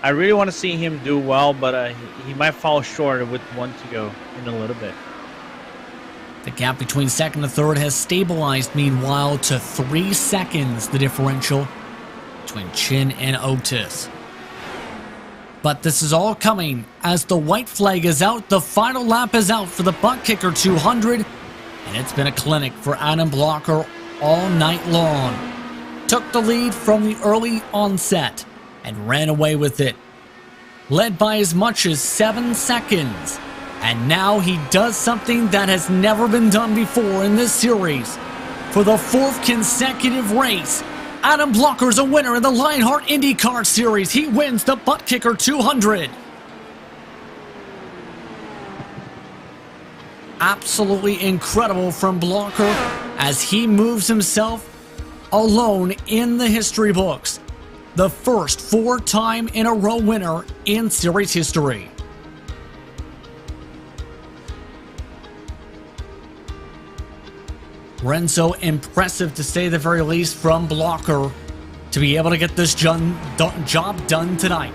I really want to see him do well, but he might fall short with 1 to go in a little bit. The gap between 2nd and 3rd has stabilized, meanwhile, to 3 seconds, the differential between Chin and Otis. But this is all coming as the white flag is out. The final lap is out for the ButtKicker 200, and it's been a clinic for Adam Blocker all night long. Took the lead from the early onset and ran away with it. Led by as much as 7 seconds. And now he does something that has never been done before in this series. For the 4th consecutive race, Adam Blocker's a winner in the Lionheart IndyCar Series. He wins the ButtKicker 200. Absolutely incredible from Blocker as he moves himself alone in the history books. The first 4-time in a row winner in series history. Renzo, impressive to say the very least from Blocker to be able to get this job done tonight.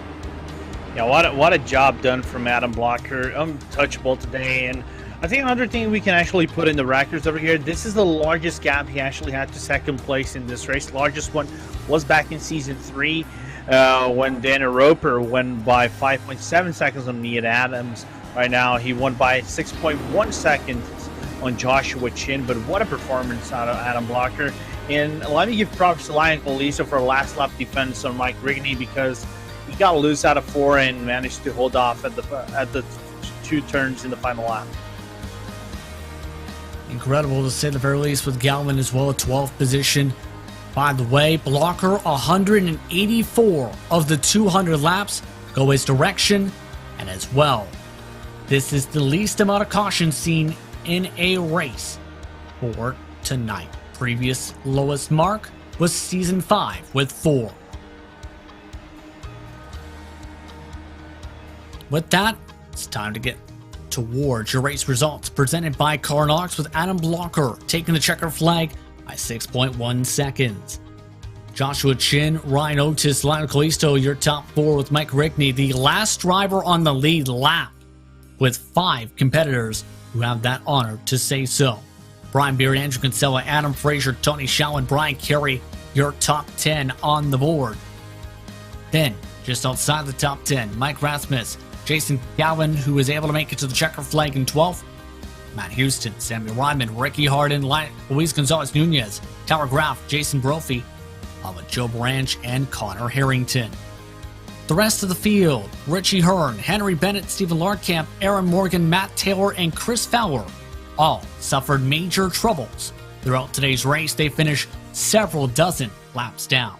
Yeah, what a job done from Adam Blocker. Untouchable today. And I think another thing we can actually put in the records over here, this is the largest gap he actually had to 2nd place in this race. Largest one was back in season 3 when Danny Roper won by 5.7 seconds on Ian Adams. Right now he won by 6.1 seconds on Joshua Chin, but what a performance out of Adam Blocker. And let me give props to Lion Coliso for a last lap defense on Mike Rigney, because he got loose out of 4 and managed to hold off at the 2 turns in the final lap. Incredible to say the very least with Galvin as well at 12th position. By the way, Blocker 184 of the 200 laps go his direction, and as well, this is the least amount of caution seen in a race for tonight. Previous lowest mark was season 5 with 4. With that, it's time to get towards your race results presented by Carnox, with Adam Blocker taking the checker flag by 6.1 seconds. Joshua Chin, Ryan Otis, Lionel Colisto, your top 4 with Mike Rigney, the last driver on the lead lap, with 5 competitors who have that honor to say so. Brian Beard, Andrew Kinsella, Adam Frazier, Tony Shaw, and Brian Carey, your top 10 on the board. Then, just outside the top 10, Mike Rasmus, Jason Gowan, who was able to make it to the checker flag in 12th. Matt Houston, Samuel Ryman, Ricky Harden, Luis Gonzalez-Nunez, Tower Graf, Jason Brophy, with Joe Branch and Connor Harrington. The rest of the field, Richie Hearn, Henry Bennett, Stephen Larkamp, Aaron Morgan, Matt Taylor, and Chris Fowler all suffered major troubles. Throughout today's race, they finished several dozen laps down.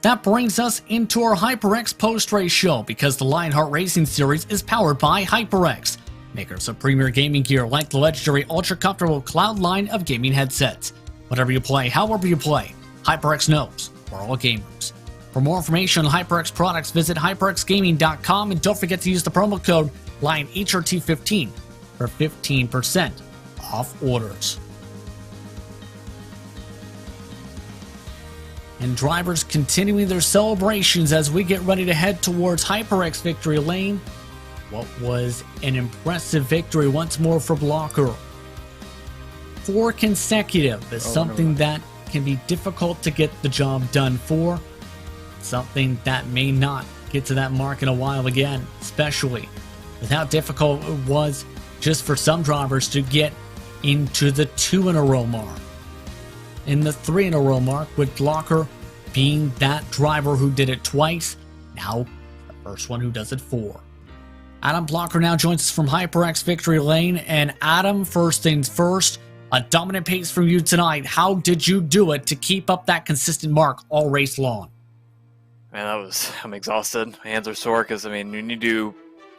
That brings us into our HyperX post-race show, because the Lionheart Racing Series is powered by HyperX, makers of premier gaming gear like the legendary ultra-comfortable Cloud line of gaming headsets. Whatever you play, however you play, HyperX knows we're all gamers. For more information on HyperX products, visit hyperxgaming.com, and don't forget to use the promo code LionHRT15 for 15% off orders. And drivers continuing their celebrations as we get ready to head towards HyperX victory lane. What was an impressive victory once more for Blocker. 4 consecutive is something that can be difficult to get the job done for. Something that may not get to that mark in a while again, especially with how difficult it was just for some drivers to get into the 2-in-a-row mark. In the 3-in-a-row mark, with Blocker being that driver who did it twice, now the first one who does it 4. Adam Blocker now joins us from HyperX Victory Lane. And Adam, first things first, a dominant pace from you tonight. How did you do it to keep up that consistent mark all race long? Man, I'm exhausted. My hands are sore because, when you do,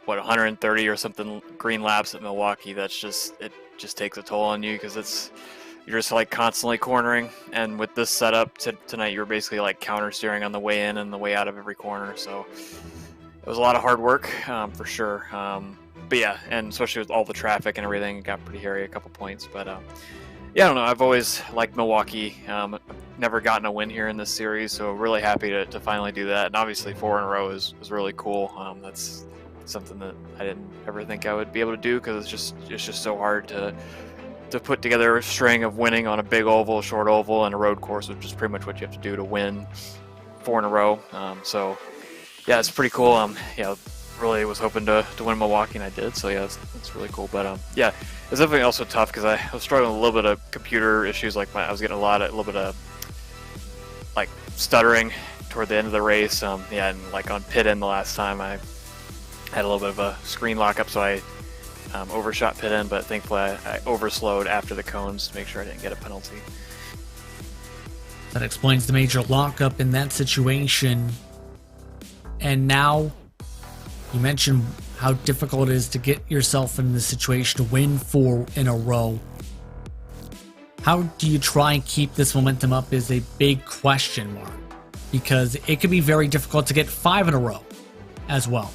130 or something green laps at Milwaukee, it just takes a toll on you, because you're just like constantly cornering. And with this setup tonight, you were basically like counter steering on the way in and the way out of every corner. So it was a lot of hard work, for sure. But yeah, and especially with all the traffic and everything, it got pretty hairy a couple points. But yeah, I don't know. I've always liked Milwaukee. I've never gotten a win here in this series, so really happy to finally do that. And obviously 4 in a row is really cool. That's something that I didn't ever think I would be able to do, because it's just so hard to put together a string of winning on a big oval, short oval, and a road course, which is pretty much what you have to do to win 4 in a row. So yeah, it's pretty cool. Really was hoping to win Milwaukee, and I did. So yeah, it's really cool. But yeah, it's definitely also tough, because I was struggling with a little bit of computer issues. Like I was getting a little bit of like stuttering toward the end of the race. Yeah, and like on pit in the last time, I had a little bit of a screen lockup, so I overshot pit in. But thankfully, I overslowed after the cones to make sure I didn't get a penalty. That explains the major lockup in that situation. And now, you mentioned how difficult it is to get yourself in the situation to win 4 in a row. How do you try and keep this momentum up is a big question mark, because it can be very difficult to get 5 in a row as well.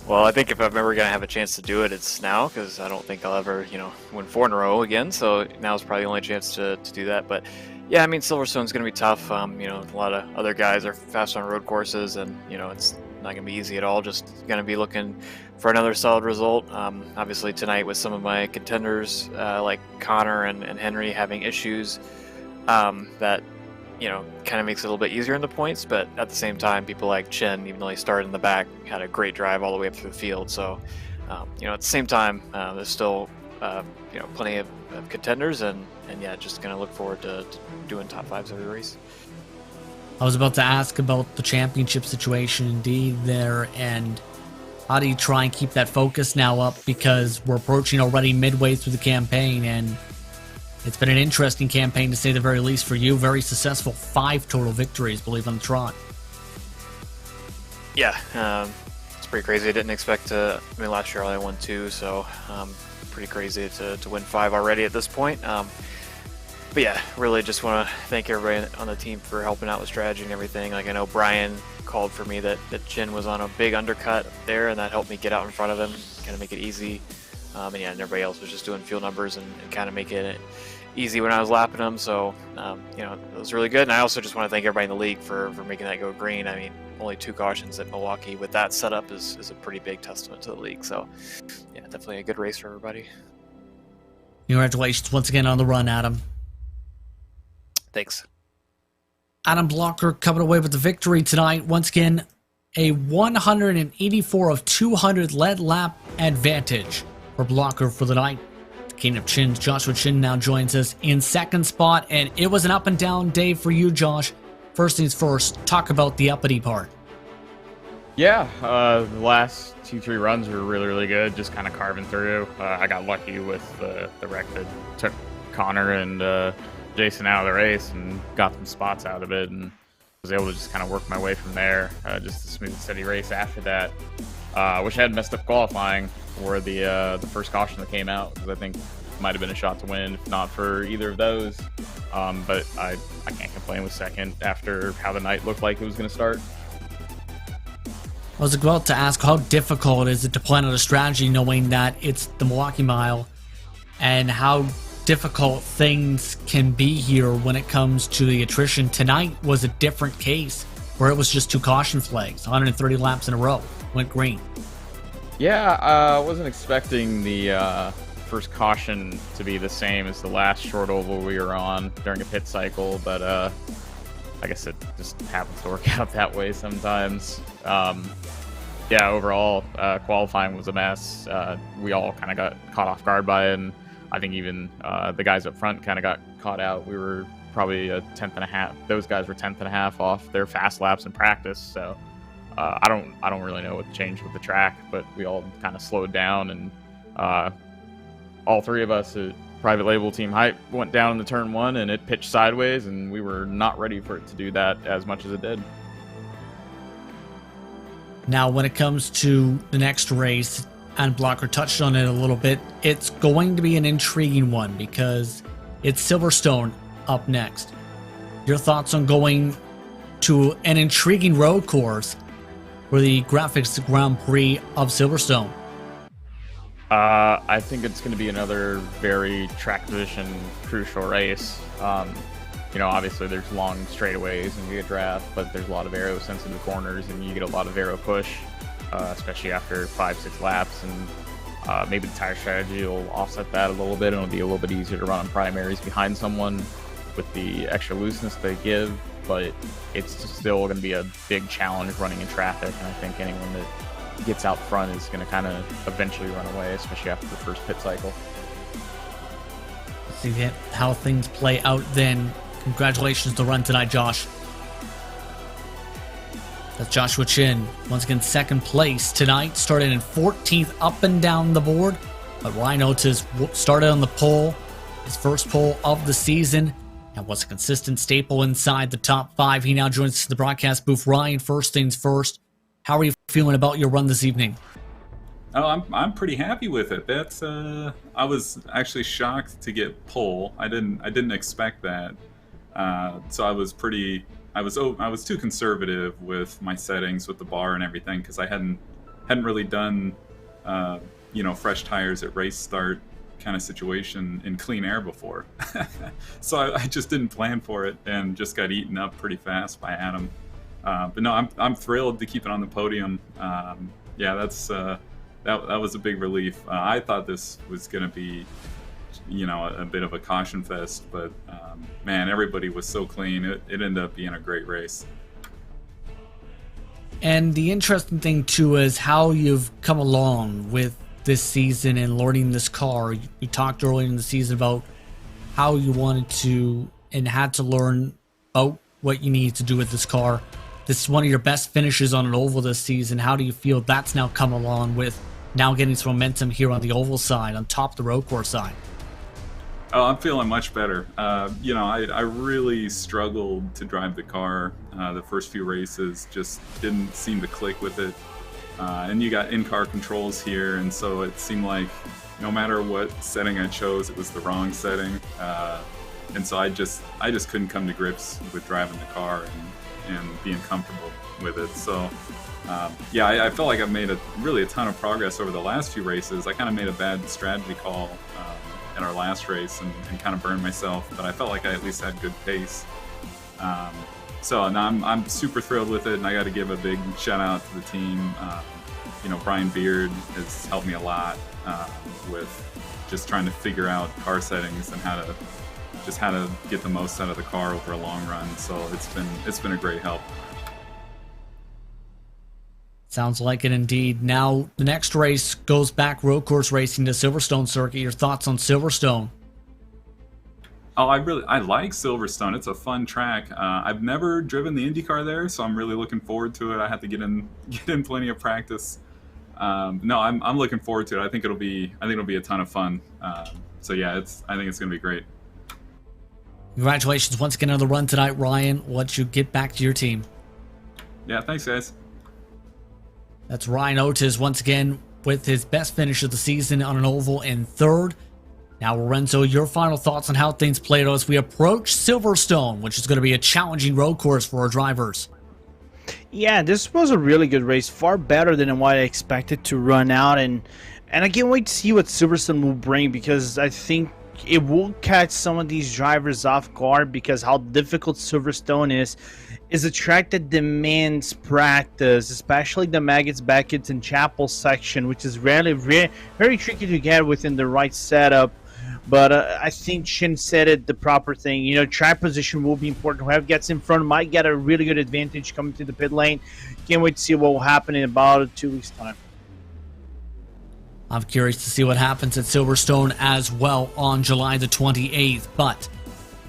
Well, I think if I'm ever going to have a chance to do it, it's now, because I don't think I'll ever, win 4 in a row again. So now is probably the only chance to do that. But yeah, Silverstone's going to be tough. A lot of other guys are fast on road courses, and, it's not going to be easy at all. Just going to be looking for another solid result. Obviously tonight with some of my contenders, like Connor and Henry having issues, that, kind of makes it a little bit easier in the points. But at the same time, people like Chen, even though he started in the back, had a great drive all the way up through the field. So, at the same time, there's still, plenty of contenders, and yeah, just going to look forward to doing top 5s every race. I was about to ask about the championship situation indeed there, and how do you try and keep that focus now up, because we're approaching already midway through the campaign, and it's been an interesting campaign to say the very least for you. Very successful, 5 total victories, believe on the trot. Yeah, it's pretty crazy. I didn't expect to. Last year I only won 2, so pretty crazy to win 5 already at this point. But yeah, really just want to thank everybody on the team for helping out with strategy and everything. Like, I know Brian called for me that Chin was on a big undercut there, and that helped me get out in front of him, kind of make it easy. And yeah, and everybody else was just doing fuel numbers and kind of making it easy when I was lapping them. So, it was really good. And I also just want to thank everybody in the league for making that go green. Only 2 cautions at Milwaukee with that setup is a pretty big testament to the league. So, yeah, definitely a good race for everybody. Congratulations once again on the run, Adam. Thanks. Adam Blocker coming away with the victory tonight. Once again, A 184 of 200 lead lap advantage for blocker for the night. King of Chins, Joshua Chin, now joins us in second spot, and it was an up and down day for you, Josh. First things first, talk about the uppity part. Yeah, the last 2-3 runs were really good, just kind of carving through. I got lucky with the wreck that took Connor and Jason out of the race and got some spots out of it, and was able to just kind of work my way from there. Just a smooth, steady race after that. Wish I had messed up qualifying for the first caution that came out, because I think it might have been a shot to win if not for either of those. But I can't complain with second after how the night looked like it was going to start. I was about to ask, how difficult is it to plan out a strategy knowing that it's the Milwaukee Mile, and how difficult things can be here when it comes to the attrition? Tonight was a different case where it was just 2 caution flags, 130 laps in a row, went green. Yeah, I wasn't expecting the first caution to be the same as the last short oval we were on during a pit cycle, but I guess it just happens to work out that way sometimes. Yeah, overall, qualifying was a mess. We all kind of got caught off guard by it, and I think even the guys up front kind of got caught out. We were probably a 10th and a half. Those guys were 10th and a half off their fast laps in practice. So I don't really know what changed with the track, but we all kind of slowed down, and all 3 of us at Private Label Team Hype went down in the turn 1, and it pitched sideways, and we were not ready for it to do that as much as it did. Now, when it comes to the next race, and Blocker touched on it a little bit, it's going to be an intriguing one because it's Silverstone up next. Your thoughts on going to an intriguing road course for the Graphics Grand Prix of Silverstone? I think it's going to be another very track position crucial race. Obviously there's long straightaways and you get draft, but there's a lot of aero sensitive corners and you get a lot of aero push, especially after 5-6 laps, and maybe the tire strategy will offset that a little bit, and it'll be a little bit easier to run on primaries behind someone with the extra looseness they give, but it's still going to be a big challenge running in traffic, and I think anyone that gets out front is going to kind of eventually run away, especially after the first pit cycle. See how things play out then. Congratulations to the run tonight, Josh. That's Joshua Chin, once again second place tonight, started in 14th up and down the board, but Ryan Otis started on the pole, his first pole of the season, and was a consistent staple inside the top 5. He now joins us in the broadcast booth. Ryan, first things first, how are you feeling about your run this evening? Oh, I'm pretty happy with it. That's I was actually shocked to get pole. I didn't expect that. So I was too conservative with my settings with the bar and everything, because I hadn't really done fresh tires at race start kind of situation in clean air before. So I just didn't plan for it and just got eaten up pretty fast by Adam. But no, I'm thrilled to keep it on the podium. Yeah, that was a big relief. I thought this was going to be, a bit of a caution fest, but man, everybody was so clean. It ended up being a great race. And the interesting thing too is how you've come along with this season and learning this car. You talked earlier in the season about how you wanted to and had to learn about what you need to do with this car. This is one of your best finishes on an oval this season. How do you feel that's now come along with now getting some momentum here on the oval side, on top of the road course side? Oh, I'm feeling much better. I really struggled to drive the car. The first few races just didn't seem to click with it. And you got in-car controls here, and so it seemed like no matter what setting I chose, it was the wrong setting. And so I just couldn't come to grips with driving the car and being comfortable with it. So I felt like I've made a ton of progress over the last few races. I kind of made a bad strategy call in our last race and kind of burned myself, but I felt like I at least had good pace. So now I'm super thrilled with it, and I got to give a big shout out to the team. Brian Beard has helped me a lot with just trying to figure out car settings and how to get the most out of the car over a long run. So it's been a great help. Sounds like it indeed. Now, the next race goes back road course racing to Silverstone Circuit. Your thoughts on Silverstone? Oh, I like Silverstone. It's a fun track. I've never driven the IndyCar there, so I'm really looking forward to it. I have to get in plenty of practice. No, I'm looking forward to it. I think it'll be a ton of fun. So yeah, I think it's gonna be great. Congratulations once again on the run tonight, Ryan. We'll let you get back to your team. Yeah, thanks guys. That's Ryan Otis once again with his best finish of the season on an oval in third. Now, Lorenzo, your final thoughts on how things played out as we approach Silverstone, which is going to be a challenging road course for our drivers. Yeah, this was a really good race, far better than what I expected to run out, and I can't wait to see what Silverstone will bring, because I think it will catch some of these drivers off guard, because how difficult Silverstone is a track that demands practice, especially the Maggots, Beckett's, and Chapel section, which is very tricky to get within the right setup. But I think Shin said it the proper thing. You know, track position will be important. Whoever gets in front might get a really good advantage coming to the pit lane. Can't wait to see what will happen in about 2 weeks' time. I'm curious to see what happens at Silverstone as well on July the 28th. But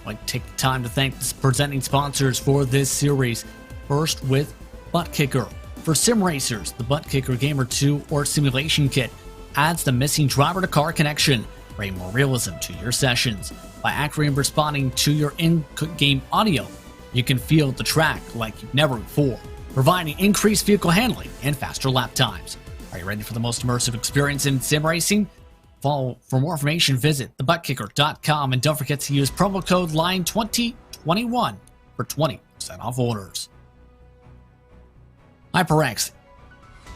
I'd like to take the time to thank the presenting sponsors for this series. First with ButtKicker. For sim racers, the ButtKicker Gamer 2 or Simulation Kit adds the missing driver-to-car connection. Bring more realism to your sessions. By accurately responding to your in-game audio, you can feel the track like you've never before, providing increased vehicle handling and faster lap times. Are you ready for the most immersive experience in sim racing? For more information, visit thebuttkicker.com, and don't forget to use promo code LINE2021 for 20% off orders. HyperX.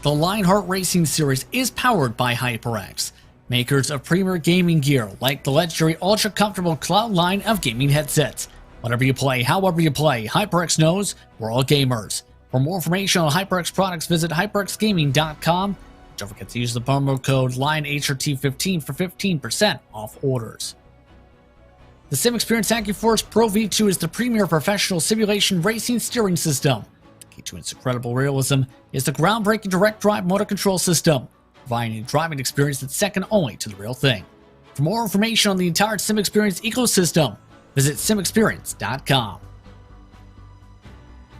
The Lionheart Racing Series is powered by HyperX, makers of premier gaming gear like the legendary ultra-comfortable Cloud line of gaming headsets. Whatever you play, however you play, HyperX knows we're all gamers. For more information on HyperX products, visit hyperxgaming.com. Don't forget to use the promo code LINEHRT15 for 15% off orders. The Sim Experience AccuForce Pro V2 is the premier professional simulation racing steering system. The key to its incredible realism is the groundbreaking direct drive motor control system, providing a driving experience that's second only to the real thing. For more information on the entire Sim Experience ecosystem, visit simexperience.com.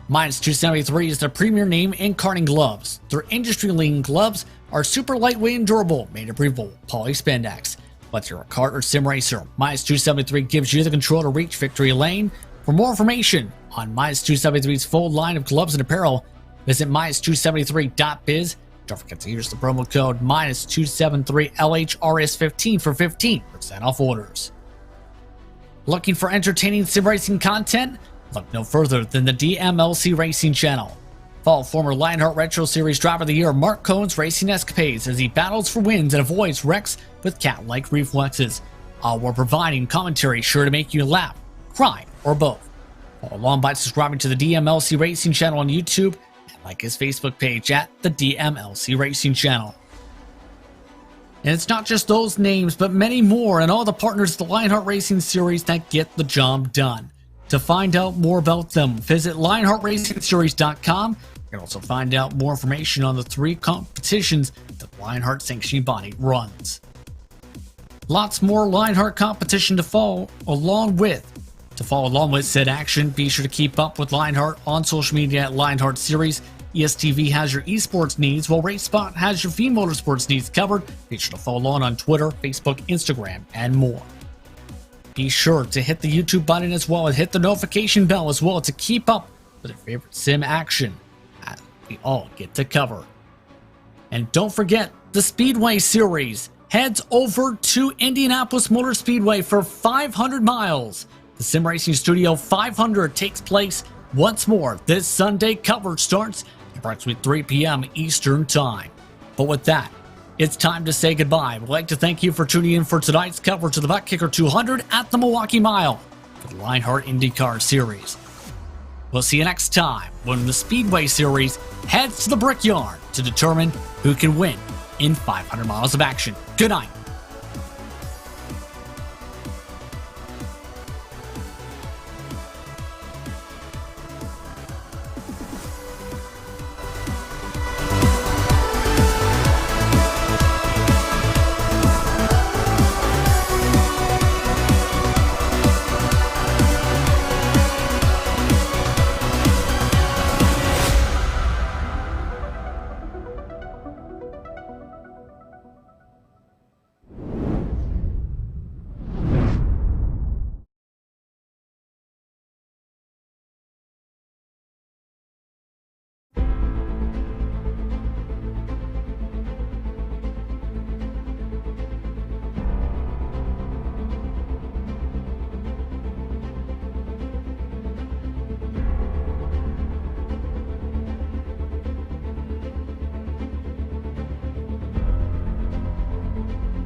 Minus 273 is the premier name in karting gloves. Their industry-leading gloves are super lightweight and durable, made of breathable poly spandex. Whether you're a kart or sim racer, Minus 273 gives you the control to reach victory lane. For more information on Minus 273's full line of gloves and apparel, visit minus273.biz. Don't forget to use the promo code -273LHRS15 for 15% off orders. Looking for entertaining sim racing content? Look no further than the DMLC Racing channel. Follow former Lionheart Retro Series Driver of the Year Mark Cohen's racing escapades as he battles for wins and avoids wrecks with cat-like reflexes, all while providing commentary sure to make you laugh, cry, or both. Follow along by subscribing to the DMLC Racing channel on YouTube, like his Facebook page at the DMLC Racing Channel. And it's not just those names, but many more and all the partners of the Lionheart Racing Series that get the job done. To find out more about them, visit LionheartRacingSeries.com. You can also find out more information on the 3 competitions that the Lionheart sanctioning body runs. Lots more Lionheart competition to follow along with. To follow along with said action, be sure to keep up with Lionheart on social media at Lionheart Series. ESTV has your esports needs, while RaceSpot has your Fiend Motorsports needs covered. Be sure to follow along on Twitter, Facebook, Instagram, and more. Be sure to hit the YouTube button as well and hit the notification bell as well to keep up with your favorite sim action that we all get to cover. And don't forget, the Speedway Series heads over to Indianapolis Motor Speedway for 500 miles. The Sim Racing Studio 500 takes place once more this Sunday. Coverage starts at approximately 3 p.m. Eastern Time. But with that, it's time to say goodbye. We'd like to thank you for tuning in for tonight's coverage of the ButtKicker 200 at the Milwaukee Mile for the Lionheart IndyCar Series. We'll see you next time when the Speedway Series heads to the Brickyard to determine who can win in 500 miles of action. Good night.